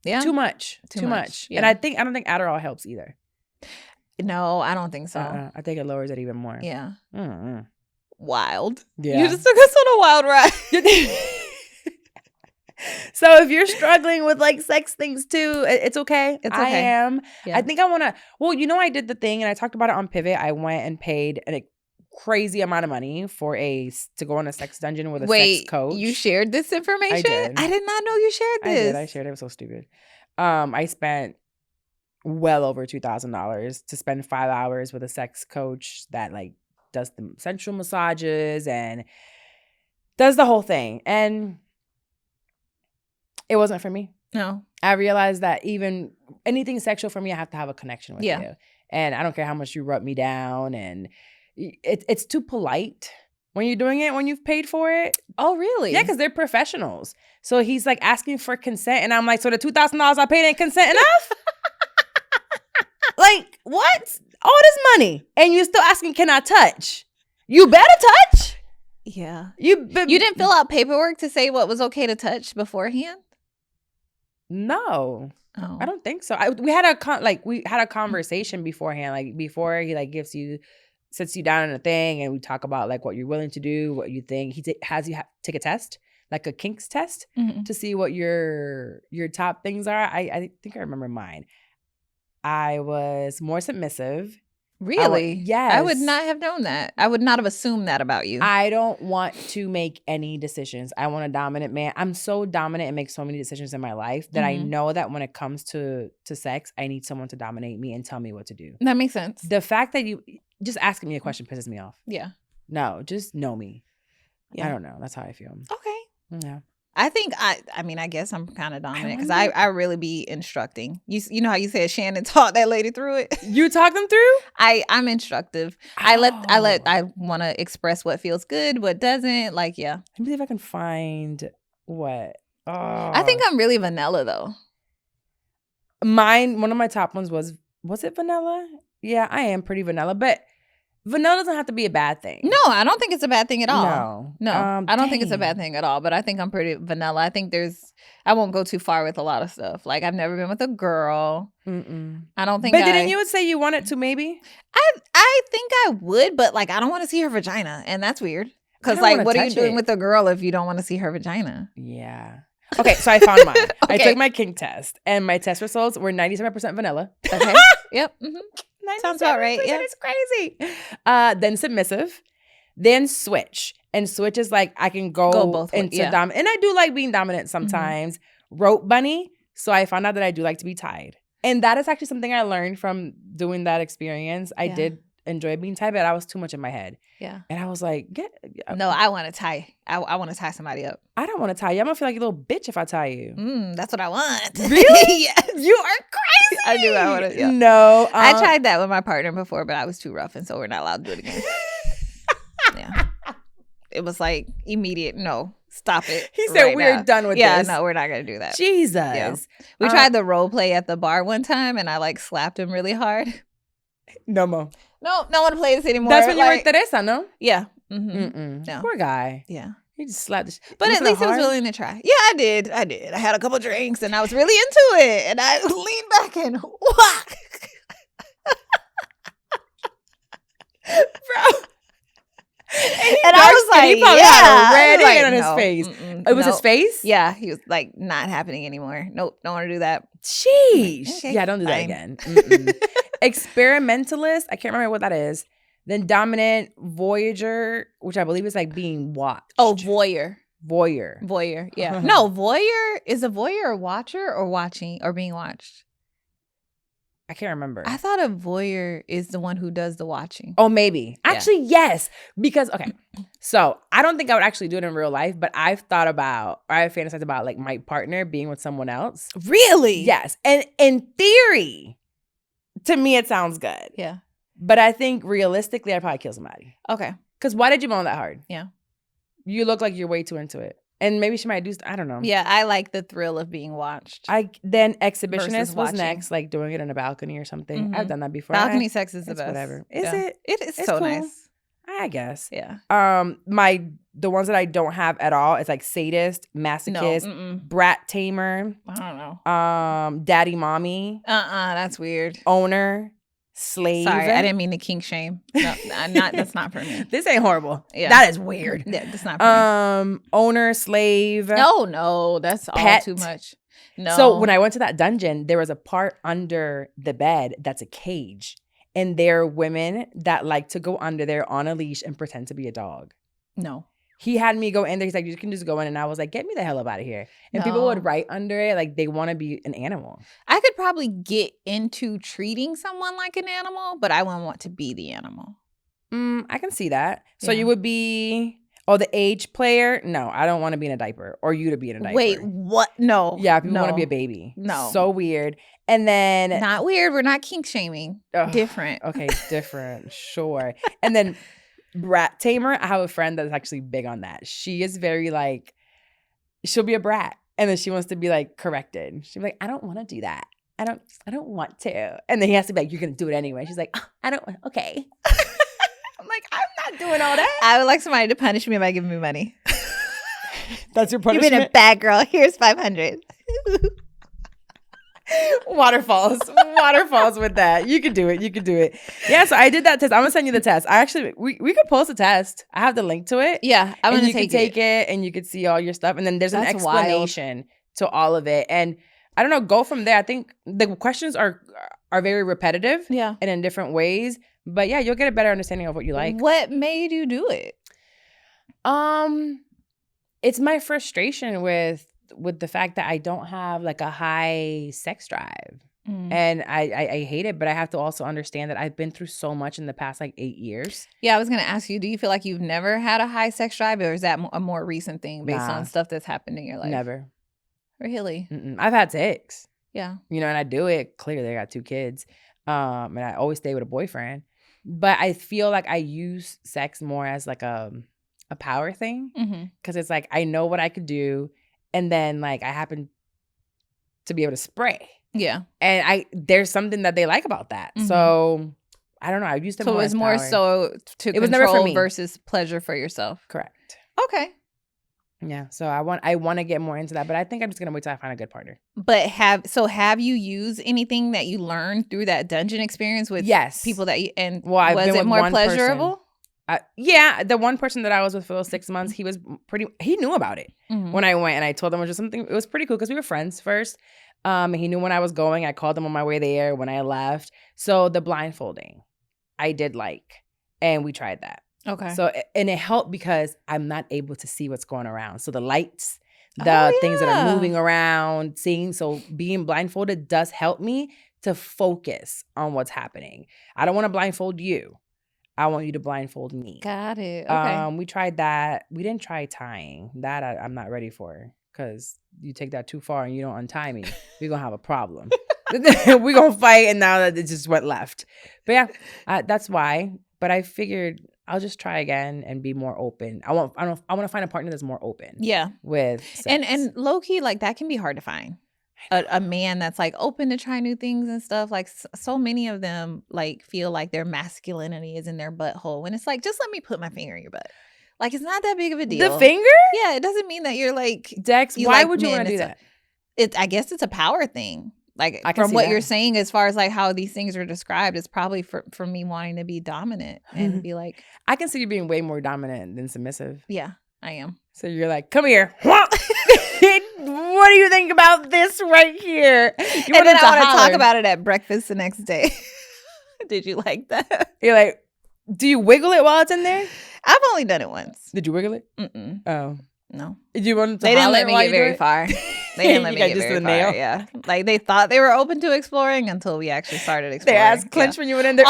Yeah, too much. Yeah. And I don't think Adderall helps either. No, I don't think so. I think it lowers it even more. Yeah. Mm-hmm. Wild. Yeah. You just took us on a wild ride. So if you're struggling with like sex things too, it's okay. It's okay. I am. Yeah. I think I want to. Well, I did the thing, and I talked about it on Pivot. I went and paid a crazy amount of money to go on a sex dungeon with a sex coach. You shared this information? I did not know you shared this. I shared it. It was so stupid. I spent well over $2,000 to spend 5 hours with a sex coach that like does the sensual massages and does the whole thing. And it wasn't for me. No. I realized that even anything sexual for me, I have to have a connection with you. And I don't care how much you rub me down, and it's too polite when you're doing it when you've paid for it. Oh, really? Yeah, because they're professionals. So he's like asking for consent, and I'm like, so the $2,000 I paid ain't consent enough? Like, what? All this money, and you're still asking, can I touch? You better touch. Yeah. You didn't fill out paperwork to say what was okay to touch beforehand? No. Oh. I don't think so. We had a conversation beforehand, like before he like sits you down in a thing, and we talk about like what you're willing to do, what you think. He has you take a test, like a kinks test, to see what your top things are. I think I remember mine. I was more submissive. Really? Yes. I would not have known that. I would not have assumed that about you. I don't want to make any decisions. I want a dominant man. I'm so dominant and make so many decisions in my life that I know that when it comes to sex, I need someone to dominate me and tell me what to do. That makes sense. The fact that you just asking me a question pisses me off. Yeah. No, just know me. Yeah. I don't know. That's how I feel. Okay. Yeah. I think I guess I'm kind of dominant because I really be instructing. You know how you said Shannon taught that lady through it? You talk them through? I'm instructive. Oh. I want to express what feels good, what doesn't. Like, yeah. I believe I can find what. Oh. I think I'm really vanilla though. One of my top ones was it vanilla? Yeah, I am pretty vanilla, but vanilla doesn't have to be a bad thing. No, I don't think it's a bad thing at all. No, I don't think it's a bad thing at all, but I think I'm pretty vanilla. I think I won't go too far with a lot of stuff. Like, I've never been with a girl. I don't think. But didn't you say you wanted to maybe? I think I would, but like, I don't want to see her vagina, and that's weird. Because like, what are you doing with a girl if you don't want to see her vagina? Yeah. Okay, so I found mine. Okay. I took my kink test, and my test results were 97% vanilla. Okay. Yep. Sounds about right. Yeah, it's crazy. Then submissive, then switch, and switch is like I can go both into dominant, and I do like being dominant sometimes. Rope bunny. So I found out that I do like to be tied, and that is actually something I learned from doing that experience. I did enjoy being tied, but I was too much in my head. Yeah. And I was like, no, I want to tie. I want to tie somebody up. I don't want to tie you. I'm going to feel like a little bitch if I tie you. That's what I want. Really? Yes. You are crazy. I do. I want to. Yeah. No. I tried that with my partner before, but I was too rough, and so we're not allowed to do it again. Yeah. It was like immediate, no, stop it. He said, we're done with this. Yeah, no, we're not going to do that. Jesus. Yeah. We tried the role play at the bar one time, and I like slapped him really hard. No more. No, don't want to play this anymore. That's when you were Teresa, no? Yeah. No. Poor guy. Yeah. He just slapped the But at least he was willing to try. Yeah, I did. I had a couple drinks and I was really into it. And I leaned back and whack. Bro. And I was like, he probably had a red hand on his face. It was his face? Yeah, he was like, not happening anymore. Nope, don't want to do that. Sheesh. Okay, yeah, don't do that again. Experimentalist, I can't remember what that is. Then dominant, voyager, which I believe is like being watched. Oh, voyeur. Voyeur, yeah. No, voyeur, is a voyeur a watcher or watching or being watched? I can't remember. I thought a voyeur is the one who does the watching. Oh, maybe. Yeah. Actually, yes. Because, okay, so I don't think I would actually do it in real life, but I've thought about, or I've fantasized about like my partner being with someone else. Really? Yes. And in theory, to me, it sounds good. Yeah. But I think realistically, I'd probably kill somebody. Okay. Because why did you moan that hard? Yeah. You look like you're way too into it. And maybe she might do, I don't know. Yeah, I like the thrill of being watched. Then exhibitionist was next, like doing it in a balcony or something. I've done that before. Balcony sex is the best. Whatever. Is it? It's so cool. Nice. I guess. Yeah. The ones that I don't have at all is like sadist, masochist, brat tamer. I don't know. Daddy mommy. That's weird. Owner. Slave. Sorry, I didn't mean to kink shame. No, that's not for me. This ain't horrible. Yeah. That is weird. Yeah, that's not for me. Owner, slave. No, that's pet. All too much. No. So when I went to that dungeon, there was a part under the bed that's a cage. And there are women that like to go under there on a leash and pretend to be a dog. No. He had me go in there. He's like, you can just go in. And I was like, get me the hell up out of here. And people would write under it like they want to be an animal. I could probably get into treating someone like an animal, but I wouldn't want to be the animal. I can see that. So you would be, the age player? No, I don't want to be in a diaper or you to be in a diaper. Wait, what? No. Yeah, people want to be a baby. No. So weird. And then. Not weird. We're not kink shaming. Different. Okay, different. Sure. And then. Brat tamer, I have a friend that's actually big on that. She is very like, she'll be a brat and then she wants to be like corrected. She'll be like, I don't want to do that. I don't want to. And then he has to be like, you're going to do it anyway. She's like, I don't, okay. I'm like, I'm not doing all that. I would like somebody to punish me by giving me money. That's your punishment? You've been a bad girl. Here's 500. Waterfalls with that. You could do it. Yeah, so I did that test. I'm gonna send you the test. I actually we could post a test. I have the link to it. Yeah, I'm gonna take it and you could see all your stuff. And then there's an explanation to all of it. And I don't know, go from there. I think the questions are very repetitive. Yeah. And in different ways. But yeah, you'll get a better understanding of what you like. What made you do it? It's my frustration with the fact that I don't have like a high sex drive. And I hate it, but I have to also understand that I've been through so much in the past like 8 years. Yeah, I was going to ask you, do you feel like you've never had a high sex drive or is that a more recent thing based on stuff that's happened in your life? Never. Really? I've had sex. Yeah. You know, and I do it. Clearly, I got 2 kids. And I always stay with a boyfriend. But I feel like I use sex more as like a power thing. Because it's like, I know what I could do. And then like I happen to be able to spray. Yeah. And there's something that they like about that. So I don't know. I used to. So it was more so to control never for me. Versus pleasure for yourself. Correct. Okay. Yeah. So I want to get more into that, but I think I'm just gonna wait till I find a good partner. But have you used anything that you learned through that dungeon experience with people that you, and was it more pleasurable? The one person that I was with for those 6 months, he knew about it when I went, and I told him it was just something. It was pretty cool because we were friends first. He knew when I was going. I called him on my way there when I left. So the blindfolding, I did and we tried that. Okay. So, and it helped because I'm not able to see what's going around. So the lights, things that are moving around, seeing. So being blindfolded does help me to focus on what's happening. I don't want to blindfold you. I want you to blindfold me. Got it. Okay. We tried that. We didn't try tying. That I'm not ready for because you take that too far and you don't untie me. We're going to have a problem. We're going to fight, and now that it just went left. But yeah, that's why. But I figured I'll just try again and be more open. I want to find a partner that's more open. Yeah. With sex. And low key, that can be hard to find. A man that's open to try new things and stuff. So many of them feel like their masculinity is in their butthole, when it's just let me put my finger in your butt. It's not that big of a deal. The finger? Yeah, it doesn't mean that you're Dex. Why would you want to do that? I guess it's a power thing. From what you're saying, as far as how these things are described, it's probably for me wanting to be dominant and be I can see you being way more dominant than submissive. Yeah, I am. So you're come here. What do you think about this right here? And then I want to talk about it at breakfast the next day. Did you like that? You're do you wiggle it while it's in there? I've only done it once. Did you wiggle it? Mm-mm. Oh. No. Did you want to They didn't let me get very far. They didn't let me get very far. Yeah. They thought they were open to exploring until we actually started exploring. Their ass clenched when you went in there.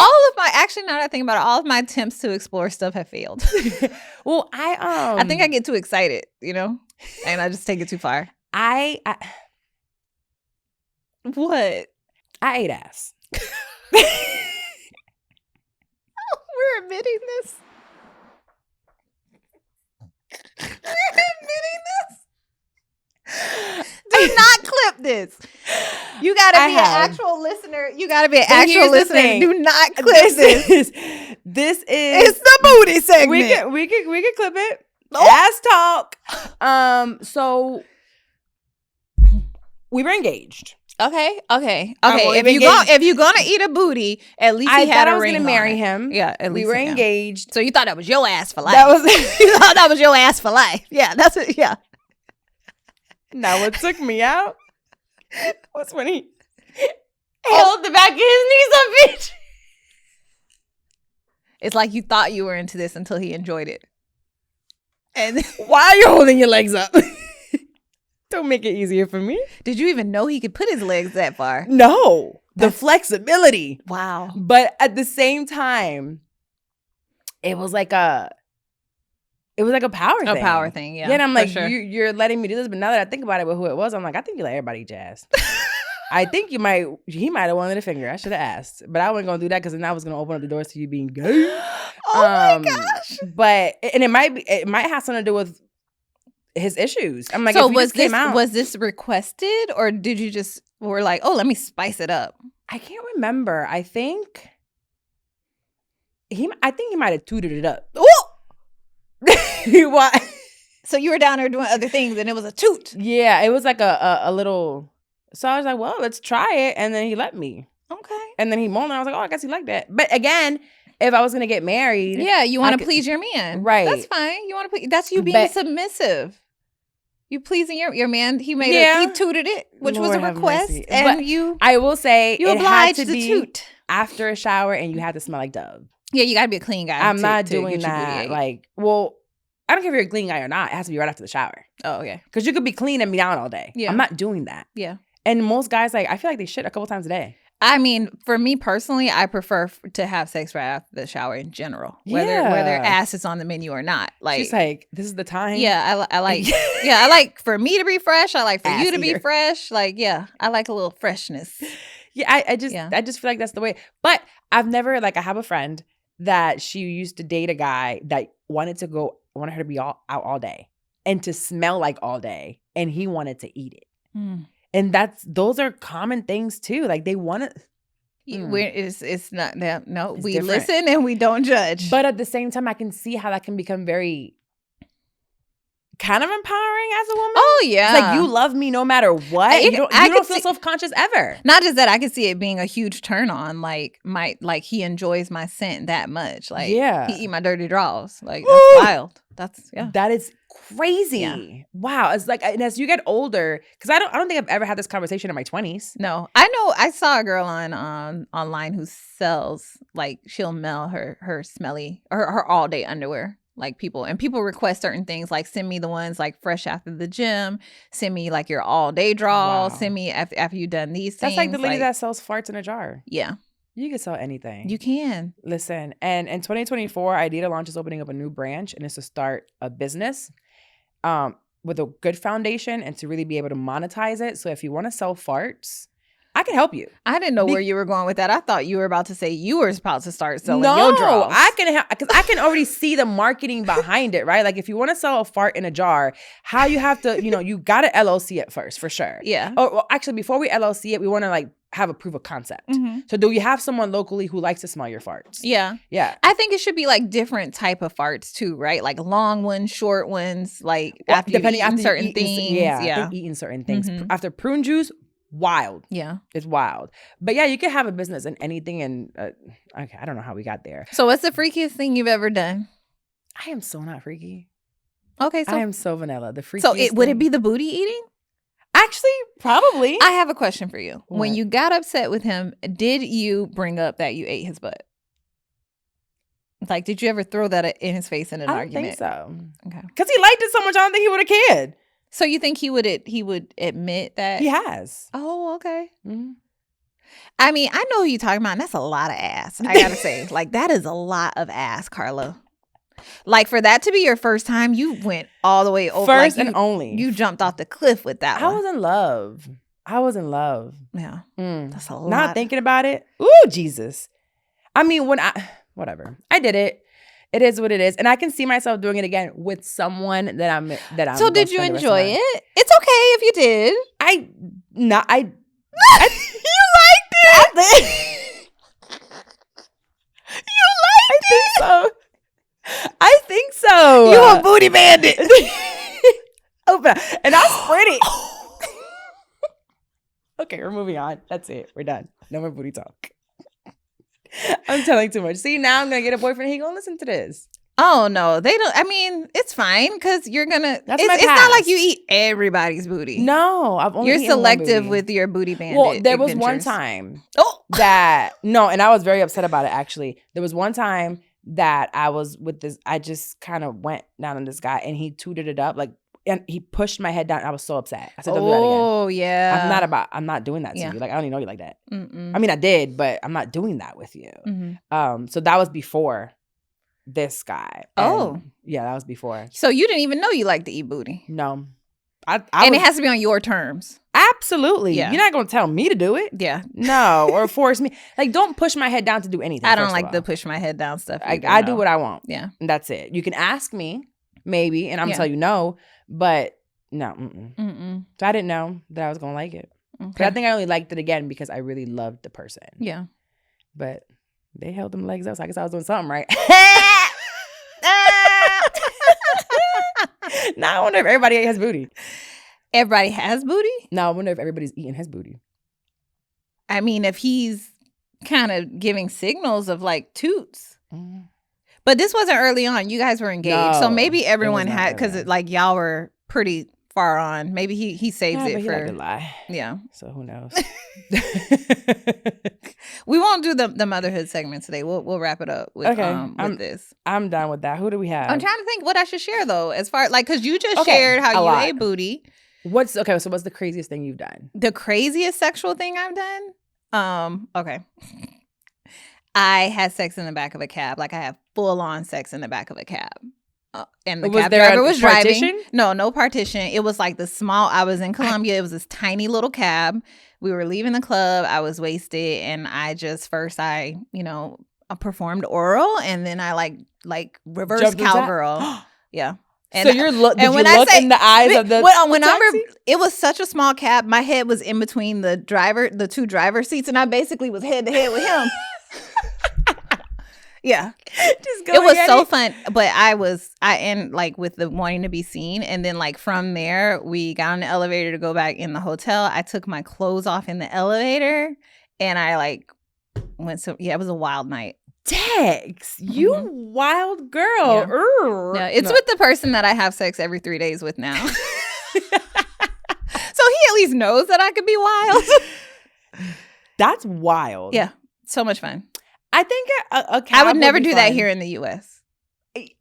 Actually, now that I think about it, all of my attempts to explore stuff have failed. Well, I think I get too excited, and I just take it too far. What? I ate ass. We're admitting this. We're admitting this. Do not clip this. You gotta be an actual listener. You gotta be an actual listener. Do not clip this. This is it's the booty segment. We could clip it. Ass talk. So we were engaged. Okay. If you're gonna eat a booty, at least he had a ring. I was gonna marry him. Yeah, at least we were engaged. So you thought that was your ass for life. You thought that was your ass for life. Yeah, that's it. Yeah. Now what took me out was when he held the back of his knees up, bitch. It's like you thought you were into this until he enjoyed it. And why are you holding your legs up? Don't make it easier for me. Did you even know he could put his legs that far? No. The flexibility. Wow. But at the same time, it was like a power thing. A power thing, yeah. Yeah, and I'm sure. you're letting me do this, but now that I think about it with who it was, I'm I think you let everybody jazz. I think he might have wanted a finger. I should have asked. But I wasn't going to do that because then I was going to open up the doors to you being gay. Oh my gosh. But, and it might have something to do with his issues. I'm so was this requested, or did you just were let me spice it up? I can't remember. I think he might have tooted it up. Why? So you were down there doing other things and it was a toot. Yeah, it was a little. So I was well, let's try it, and then he let me. Okay. And then he moaned, and I was I guess he liked that. But again, if I was gonna get married, yeah, you want to please your man, right? That's fine. You want to. That's you being submissive. You pleasing your man. He he tooted it, which was a request, and I will say you obliged to toot after a shower, and you had to smell like Dove. Yeah, you gotta be a clean guy. I'm not doing that. I don't care if you're a clean guy or not. It has to be right after the shower. Oh, okay. Because you could be clean and be down all day. Yeah. I'm not doing that. Yeah. And most guys, I feel like they shit a couple times a day. I mean, for me personally, I prefer to have sex right after the shower in general. Whether ass is on the menu or not. She's this is the time. Yeah, I like I like for me to be fresh. I like for you to be fresh. I like a little freshness. Yeah, I just feel like that's the way. But I've never, I have a friend that she used to date a guy that wanted her to be out all day and to smell like all day, and he wanted to eat it. And those are common things too. They want to. It's not that. No, we different. Listen and we don't judge. But at the same time, I can see how that can become very kind of empowering as a woman. Oh yeah, it's like you love me no matter what. You don't feel self-conscious ever. Not just that, I can see it being a huge turn on. Like he enjoys my scent that much. Like he eat my dirty drawers. Like that's wild. That is crazy. Yeah. Wow. It's like, and as you get older, because I don't think I've ever had this conversation in my 20s. No, I know. I saw a girl online who sells, like, she'll mail her smelly or her all day underwear. Like people request certain things, like send me the ones like fresh after the gym, send me like your all day draws, send me after you've done these things. That's like the lady that sells farts in a jar. Yeah. You can sell anything. You can. Listen, and in 2024, Idea Launch is opening up a new branch, and it's to start a business with a good foundation and to really be able to monetize it. So if you want to sell farts, I can help you. I didn't know where you were going with that. I thought you were about to say you were about to start selling your draws. I can help because I can already see the marketing behind it, right? Like if you want to sell a fart in a jar, how you have to, you got to LLC it first for sure. Yeah. Oh, well, actually, before we LLC it, we want to like have a proof of concept. Mm-hmm. So do you have someone locally who likes to smell your farts? Yeah. Yeah. I think it should be like different type of farts too, right? Like long ones, short ones, like after you've eaten certain things. Yeah. Eating certain things. Mm-hmm. After prune juice, wild. Yeah. It's wild. But yeah, you can have a business in anything. And okay, I don't know how we got there. So what's the freakiest thing you've ever done? I am so not freaky. Okay. So I am so vanilla. The freakiest So would it be the booty eating? Actually, probably. I have a question for you. What? When you got upset with him, did you bring up that you ate his butt? Like, did you ever throw that in his face in an argument? I don't think so. Okay. Because he liked it so much, I don't think he would have cared. So you think he would admit that? He has. Oh, okay. Mm-hmm. I mean, I know who you're talking about, and that's a lot of ass. I gotta say, like, that is a lot of ass, Carla. Like, for that to be your first time, you went all the way over. First like and only. You jumped off the cliff with that one. I was in love. Yeah. That's a lot. Not thinking about it. Ooh, Jesus. I mean, whatever. I did it. It is what it is. And I can see myself doing it again with someone that I'm So did you enjoy it? It's okay if you did. You liked it? You liked it? I think so. You a booty bandit. Open up. And that's pretty. Okay, we're moving on. That's it. We're done. No more booty talk. I'm telling too much. See, now I'm going to get a boyfriend. He going to listen to this. Oh, no. They don't. I mean, it's fine because you're going to. It's not like you eat everybody's booty. No. You're selective with your booty bandit. Well, there was one time that. No, and I was very upset about it, actually. There was one time that I was with this. I just kind of went down on this guy and he tooted it up. Like, and he pushed my head down. I was so upset. I said, don't do that again. Oh, yeah. I'm not doing that to you. Like, I don't even know you like that. Mm-mm. I mean, I did, but I'm not doing that with you. Mm-hmm. So that was before this guy. Yeah, that was before. So you didn't even know you liked to eat booty? No. And it has to be on your terms. Absolutely. Yeah. You're not going to tell me to do it. Yeah. No, or force me. Like, don't push my head down to do anything. I don't like the push my head down stuff. I do what I want. Yeah. And that's it. You can ask me, maybe, and I'm going to tell you no, but no. So I didn't know that I was going to like it. Okay. But I think I only liked it again because I really loved the person. Yeah. But they held them legs up, so I guess I was doing something right. Now I wonder if everybody ate his booty. Everybody has booty? No, I wonder if everybody's eating his booty. I mean, if he's kind of giving signals of like toots. But this wasn't early on. You guys were engaged. So maybe everyone had, because like y'all were pretty far on. Maybe he saves it for. He lie. Yeah. So who knows? We won't do the motherhood segment today. We'll wrap it up with this. I'm done with that. Who do we have? I'm trying to think what I should share though, as far like because you just shared how you ate booty. So what's the craziest thing you've done? The craziest sexual thing I've done? Okay. I had sex in the back of a cab. Like I had full on sex in the back of a cab. And the cab driver was driving. No partition. It was like I was in Colombia. It was this tiny little cab. We were leaving the club. I was wasted. And I performed oral. And then I like reverse cowgirl. Yeah. And so you look in the eyes of the taxi? It was such a small cab. My head was in between the two driver seats. And I basically was head to head with him. Yeah. Just go. It was so fun. But I end like with the wanting to be seen. And then like from there, we got on the elevator to go back in the hotel. I took my clothes off in the elevator and I like went it was a wild night. Dex, you wild girl. Yeah. It's with the person that I have sex every 3 days with now. So he at least knows that I could be wild. That's wild. Yeah. So much fun. I think a cab I would never do fun. that here in the U.S.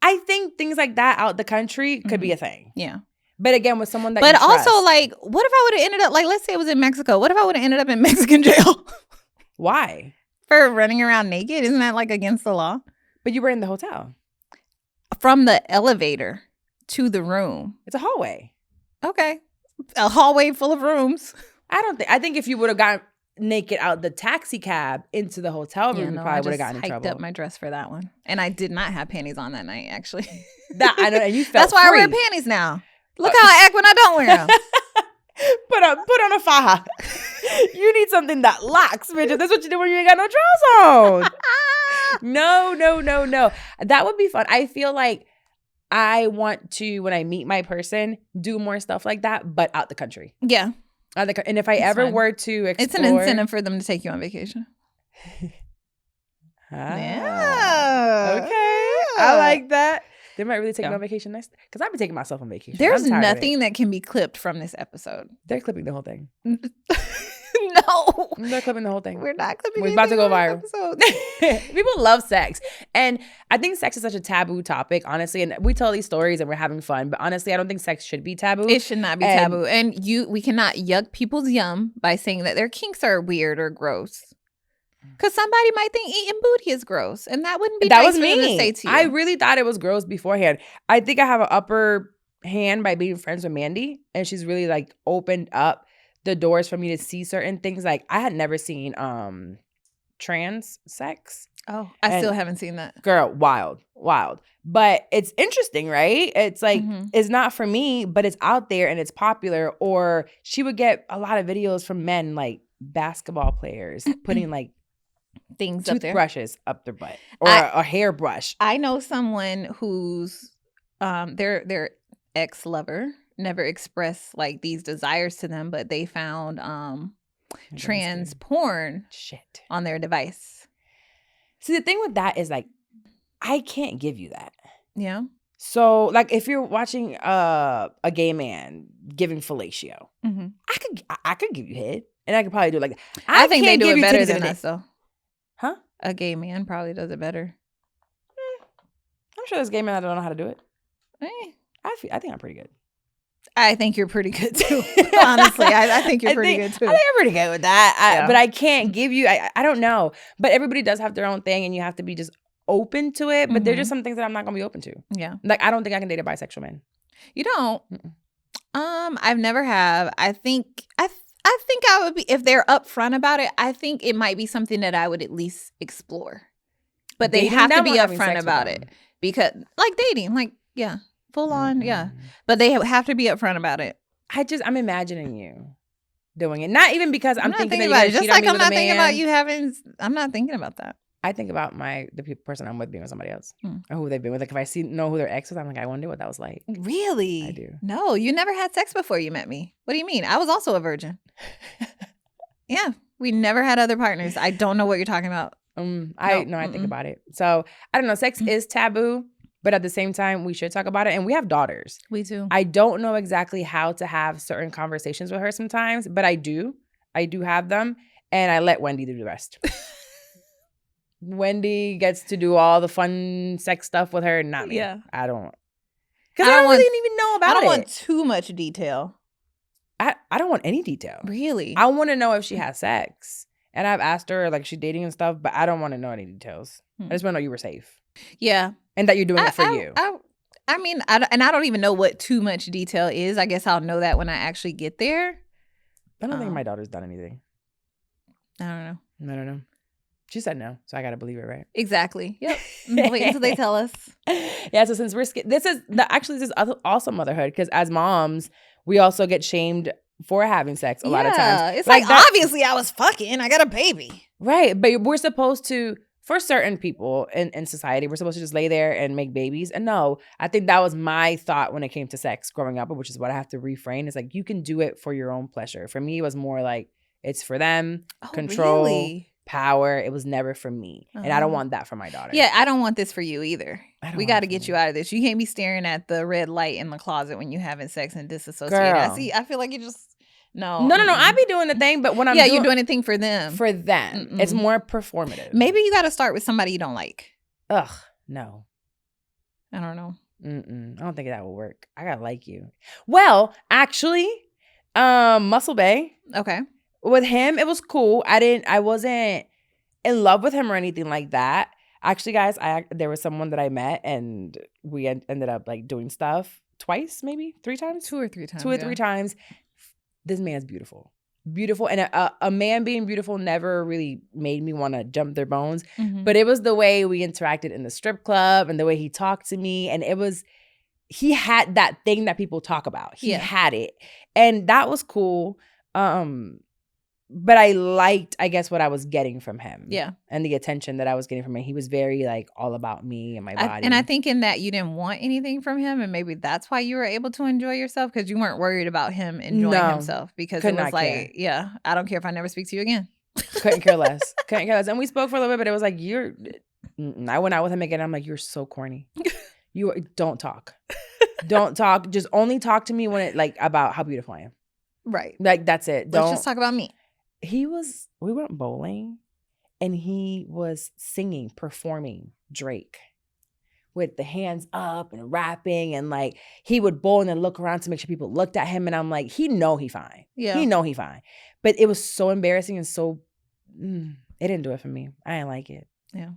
I think things like that out the country could be a thing. Yeah. But again, with someone that But you also, trust. like, what if I would have ended up, like, let's say it was in Mexico. What if I would have ended up in Mexican jail? Why? For running around naked? Isn't that, like, against the law? But you were in the hotel. From the elevator to the room. It's a hallway. Okay. A hallway full of rooms. I think if you would have gotten naked out the taxi cab into the hotel room, you probably would have gotten in trouble. I hiked up my dress for that one. And I did not have panties on that night, actually. I know, and you felt That's why free. I wear panties now. Look how I act when I don't wear them. Put on a faja. You need something that locks, bitch. That's what you do when you ain't got no drawers on. No. That would be fun. I feel like I want to, when I meet my person, do more stuff like that, but out the country. Yeah. And if I ever were to explore... It's an incentive for them to take you on vacation. Yeah. Okay. I like that. They might really take me on vacation next. Because I've been taking myself on vacation. There's nothing that can be clipped from this episode. They're clipping the whole thing. No. They're clipping the whole thing. We're not clipping. We're about to go viral. People love sex. And I think sex is such a taboo topic, honestly. And we tell these stories and we're having fun. But honestly, I don't think sex should be taboo. It should not be taboo. And we cannot yuck people's yum by saying that their kinks are weird or gross. Because somebody might think eating booty is gross. And that wouldn't be nice for them to say to you. I really thought it was gross beforehand. I think I have an upper hand by being friends with Mandy. And she's really like opened up the doors for me to see certain things. Like I had never seen trans sex. Oh, I still haven't seen that. Girl, wild. But it's interesting, right? It's like, it's not for me, but it's out there and it's popular. Or she would get a lot of videos from men, like basketball players, putting like things toothbrushes up their butt or a hairbrush. I know someone who's their ex-lover never expressed like these desires to them, but they found trans porn on their device. See, the thing with that is like, I can't give you that. Yeah. So like if you're watching a gay man giving fellatio, I could give you head and I could probably do it like that. I think they do it better than us though. Huh? A gay man probably does it better. I'm sure there's gay men that don't know how to do it. I think I'm pretty good. I think you're pretty good too. Honestly, I think you're pretty good too. I think I'm pretty good with that. But I can't give you, I don't know. But everybody does have their own thing and you have to be just open to it. But there's just some things that I'm not going to be open to. Yeah. Like I don't think I can date a bisexual man. You don't? I've never have. I think I would be, if they're upfront about it, I think it might be something that I would at least explore. But they have to be upfront about it. Because like dating, like, yeah. Full on, yeah. But they have to be upfront about it. I'm imagining you doing it. Not even because I'm thinking about it. Just like I'm not thinking about you having, I'm not thinking about that. I think about the person I'm with being with somebody else. Or who they've been with. Like if I know who their ex was, I'm like, I wonder what that was like. Really? I do. No, you never had sex before you met me. What do you mean? I was also a virgin. Yeah. We never had other partners. I don't know what you're talking about. I think about it. So I don't know. Sex is taboo. But at the same time, we should talk about it. And we have daughters. We do. I don't know exactly how to have certain conversations with her sometimes, but I do. I do have them. And I let Wendy do the rest. Wendy gets to do all the fun sex stuff with her, not me. Yeah. I don't. Because I don't really even know about it. I don't want too much detail. I don't want any detail. Really? I want to know if she has sex. And I've asked her, like, she's dating and stuff, but I don't want to know any details. I just want to know you were safe. Yeah. And that you're doing it for you. I mean, I don't even know what too much detail is. I guess I'll know that when I actually get there. I don't think my daughter's done anything. I don't know. She said no, so I got to believe it, right? Exactly. Yep. Wait until they tell us. Yeah, so since this is also motherhood, because as moms, we also get shamed for having sex a lot of times. It's like obviously I was fucking. I got a baby. Right, but we're supposed to for certain people in society, we're supposed to just lay there and make babies. And no, I think that was my thought when it came to sex growing up, which is what I have to refrain. It's like, you can do it for your own pleasure. For me, it was more like, it's for them, control, really? Power. It was never for me. And I don't want that for my daughter. Yeah, I don't want this for you either. We got to get you out of this. You can't be staring at the red light in the closet when you're having sex and disassociated. I feel like you just... No. I be doing the thing, but when I'm you're doing the thing for them. For them. It's more performative. Maybe you got to start with somebody you don't like. Ugh, no. I don't know. I don't think that will work. I gotta like you. Well, actually, Muscle Bay. Okay. With him, it was cool. I wasn't in love with him or anything like that. Actually, guys, there was someone that I met and we ended up like doing stuff twice, maybe 3 times, 2 or 3 times, 2 or 3 times. This man's beautiful. Beautiful. And a man being beautiful never really made me want to jump their bones. But it was the way we interacted in the strip club and the way he talked to me. And he had that thing that people talk about. He had it. And that was cool. But I liked, I guess, what I was getting from him. Yeah. And the attention that I was getting from him. He was very, like, all about me and my body. And I think in that you didn't want anything from him. And maybe that's why you were able to enjoy yourself. Because you weren't worried about him enjoying himself. Because it was like, I don't care if I never speak to you again. Couldn't care less. And we spoke for a little bit. But it was like, I went out with him again. I'm like, you're so corny. Don't talk. Don't talk. Just only talk to me when it, like, about how beautiful I am. Right. Like, that's it. Let's just talk about me. We went bowling and he was singing, performing Drake with the hands up and rapping, and like he would bowl and then look around to make sure people looked at him, and I'm like, he fine. Yeah. He fine. But it was so embarrassing and so, it didn't do it for me. I didn't like it. Yeah.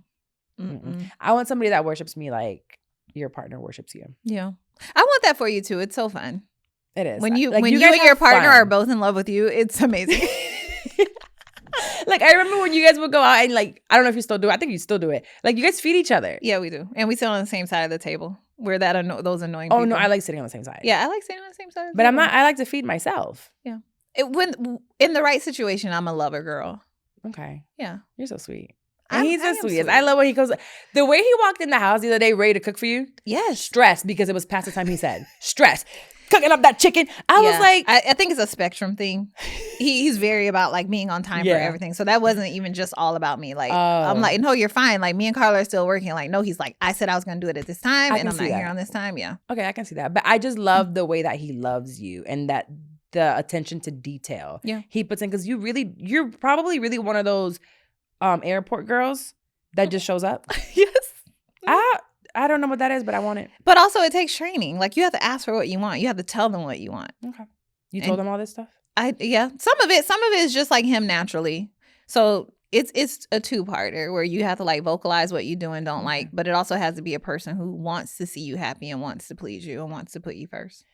I want somebody that worships me like your partner worships you. Yeah. I want that for you too. It's so fun. It is. When you and your partner are both in love with you, it's amazing. Like, I remember when you guys would go out and, like, I don't know if you still do it. I think you still do it. Like, you guys feed each other. Yeah, we do. And we sit on the same side of the table. We're those annoying people. Oh, no, I like sitting on the same side. Yeah, I like sitting on the same side of the table. I'm not, I like to feed myself. Yeah. When in the right situation, I'm a lover girl. Okay. Yeah. You're so sweet. And he's the sweetest. I love when he goes. The way he walked in the house the other day ready to cook for you. Yes. Stressed because it was past the time he said. Stressed. Cooking up that chicken. I was like. I think it's a spectrum thing. He's very about like being on time for everything. So that wasn't even just all about me. Like, I'm like, no, you're fine. Like, me and Carla are still working. Like, no, he's like, I said I was going to do it at this time and I'm not here on this time. Yeah. Okay, I can see that. But I just love the way that he loves you and that the attention to detail he puts in. Because you're probably really one of those airport girls that just shows up. Yes. I don't know what that is, but I want it. But also it takes training. Like, you have to ask for what you want. You have to tell them what you want. Okay. You told them all this stuff? Some of it is just like him naturally. So it's a 2-parter where you have to like vocalize what you do and don't like, but it also has to be a person who wants to see you happy and wants to please you and wants to put you first.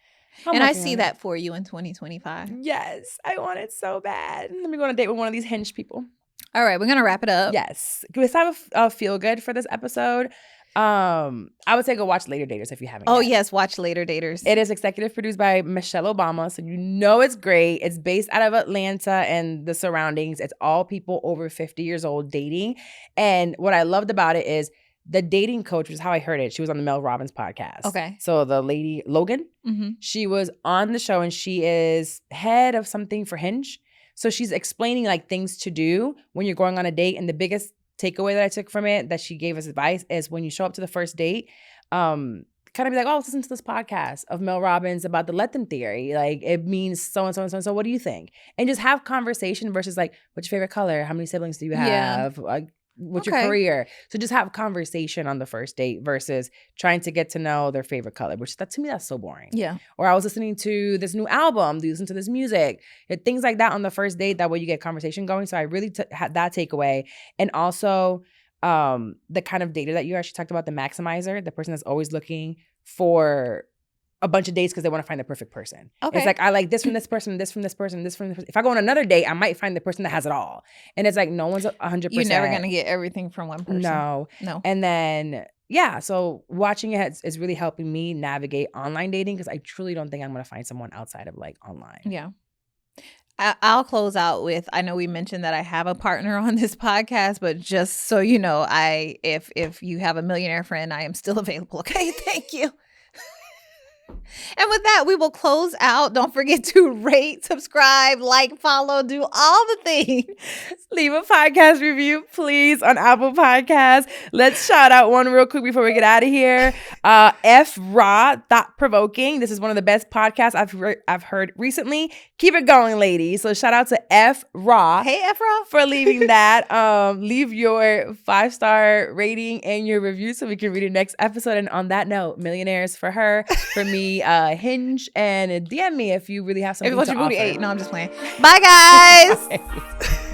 And I see that for you in 2025. Yes. I want it so bad. Let me go on a date with one of these Hinge people. All right, we're going to wrap it up. Yes. Let's have a feel good for this episode. I would say go watch Later Daters if you haven't yet. Yes, watch Later Daters. It is executive produced by Michelle Obama, so you know it's great. It's based out of Atlanta and the surroundings. It's all people over 50 years old dating. And what I loved about it is the dating coach, which is how I heard it. She was on the Mel Robbins podcast. Okay. So the lady, Logan, she was on the show and she is head of something for Hinge. So she's explaining like things to do when you're going on a date. And the biggest takeaway that I took from it that she gave us advice is when you show up to the first date, kind of be like, oh, listen to this podcast of Mel Robbins about the let them theory. Like, it means so and so and so and so. What do you think? And just have conversation versus like, what's your favorite color? How many siblings do you have? Like, what's your career? So just have conversation on the first date versus trying to get to know their favorite color, which to me, that's so boring. Yeah. Or I was listening to this new album. Do you listen to this music? Things like that on the first date. That way you get conversation going. So I really had that takeaway. And also the kind of data that you actually talked about, the maximizer, the person that's always looking for a bunch of dates because they want to find the perfect person. Okay. It's like, I like this from this person, this from this person, this from this person. If I go on another date, I might find the person that has it all. And it's like, no one's 100%. You're never going to get everything from one person. No. And then, so watching it is really helping me navigate online dating because I truly don't think I'm going to find someone outside of like online. Yeah. I'll close out with, I know we mentioned that I have a partner on this podcast, but just so you know, if you have a millionaire friend, I am still available. Okay, thank you. And with that, we will close out. Don't forget to rate, subscribe, like, follow, do all the things. Leave a podcast review, please, on Apple Podcasts. Let's shout out one real quick before we get out of here. F Raw, Thought Provoking. This is one of the best podcasts I've heard recently. Keep it going, ladies. So shout out to F Raw. Hey, F Raw. For leaving that. Leave your 5-star rating and your review so we can read it next episode. And on that note, millionaires for her, for me, Hinge, and DM me if you really have something to offer. No, I'm just playing. Bye, guys. Bye.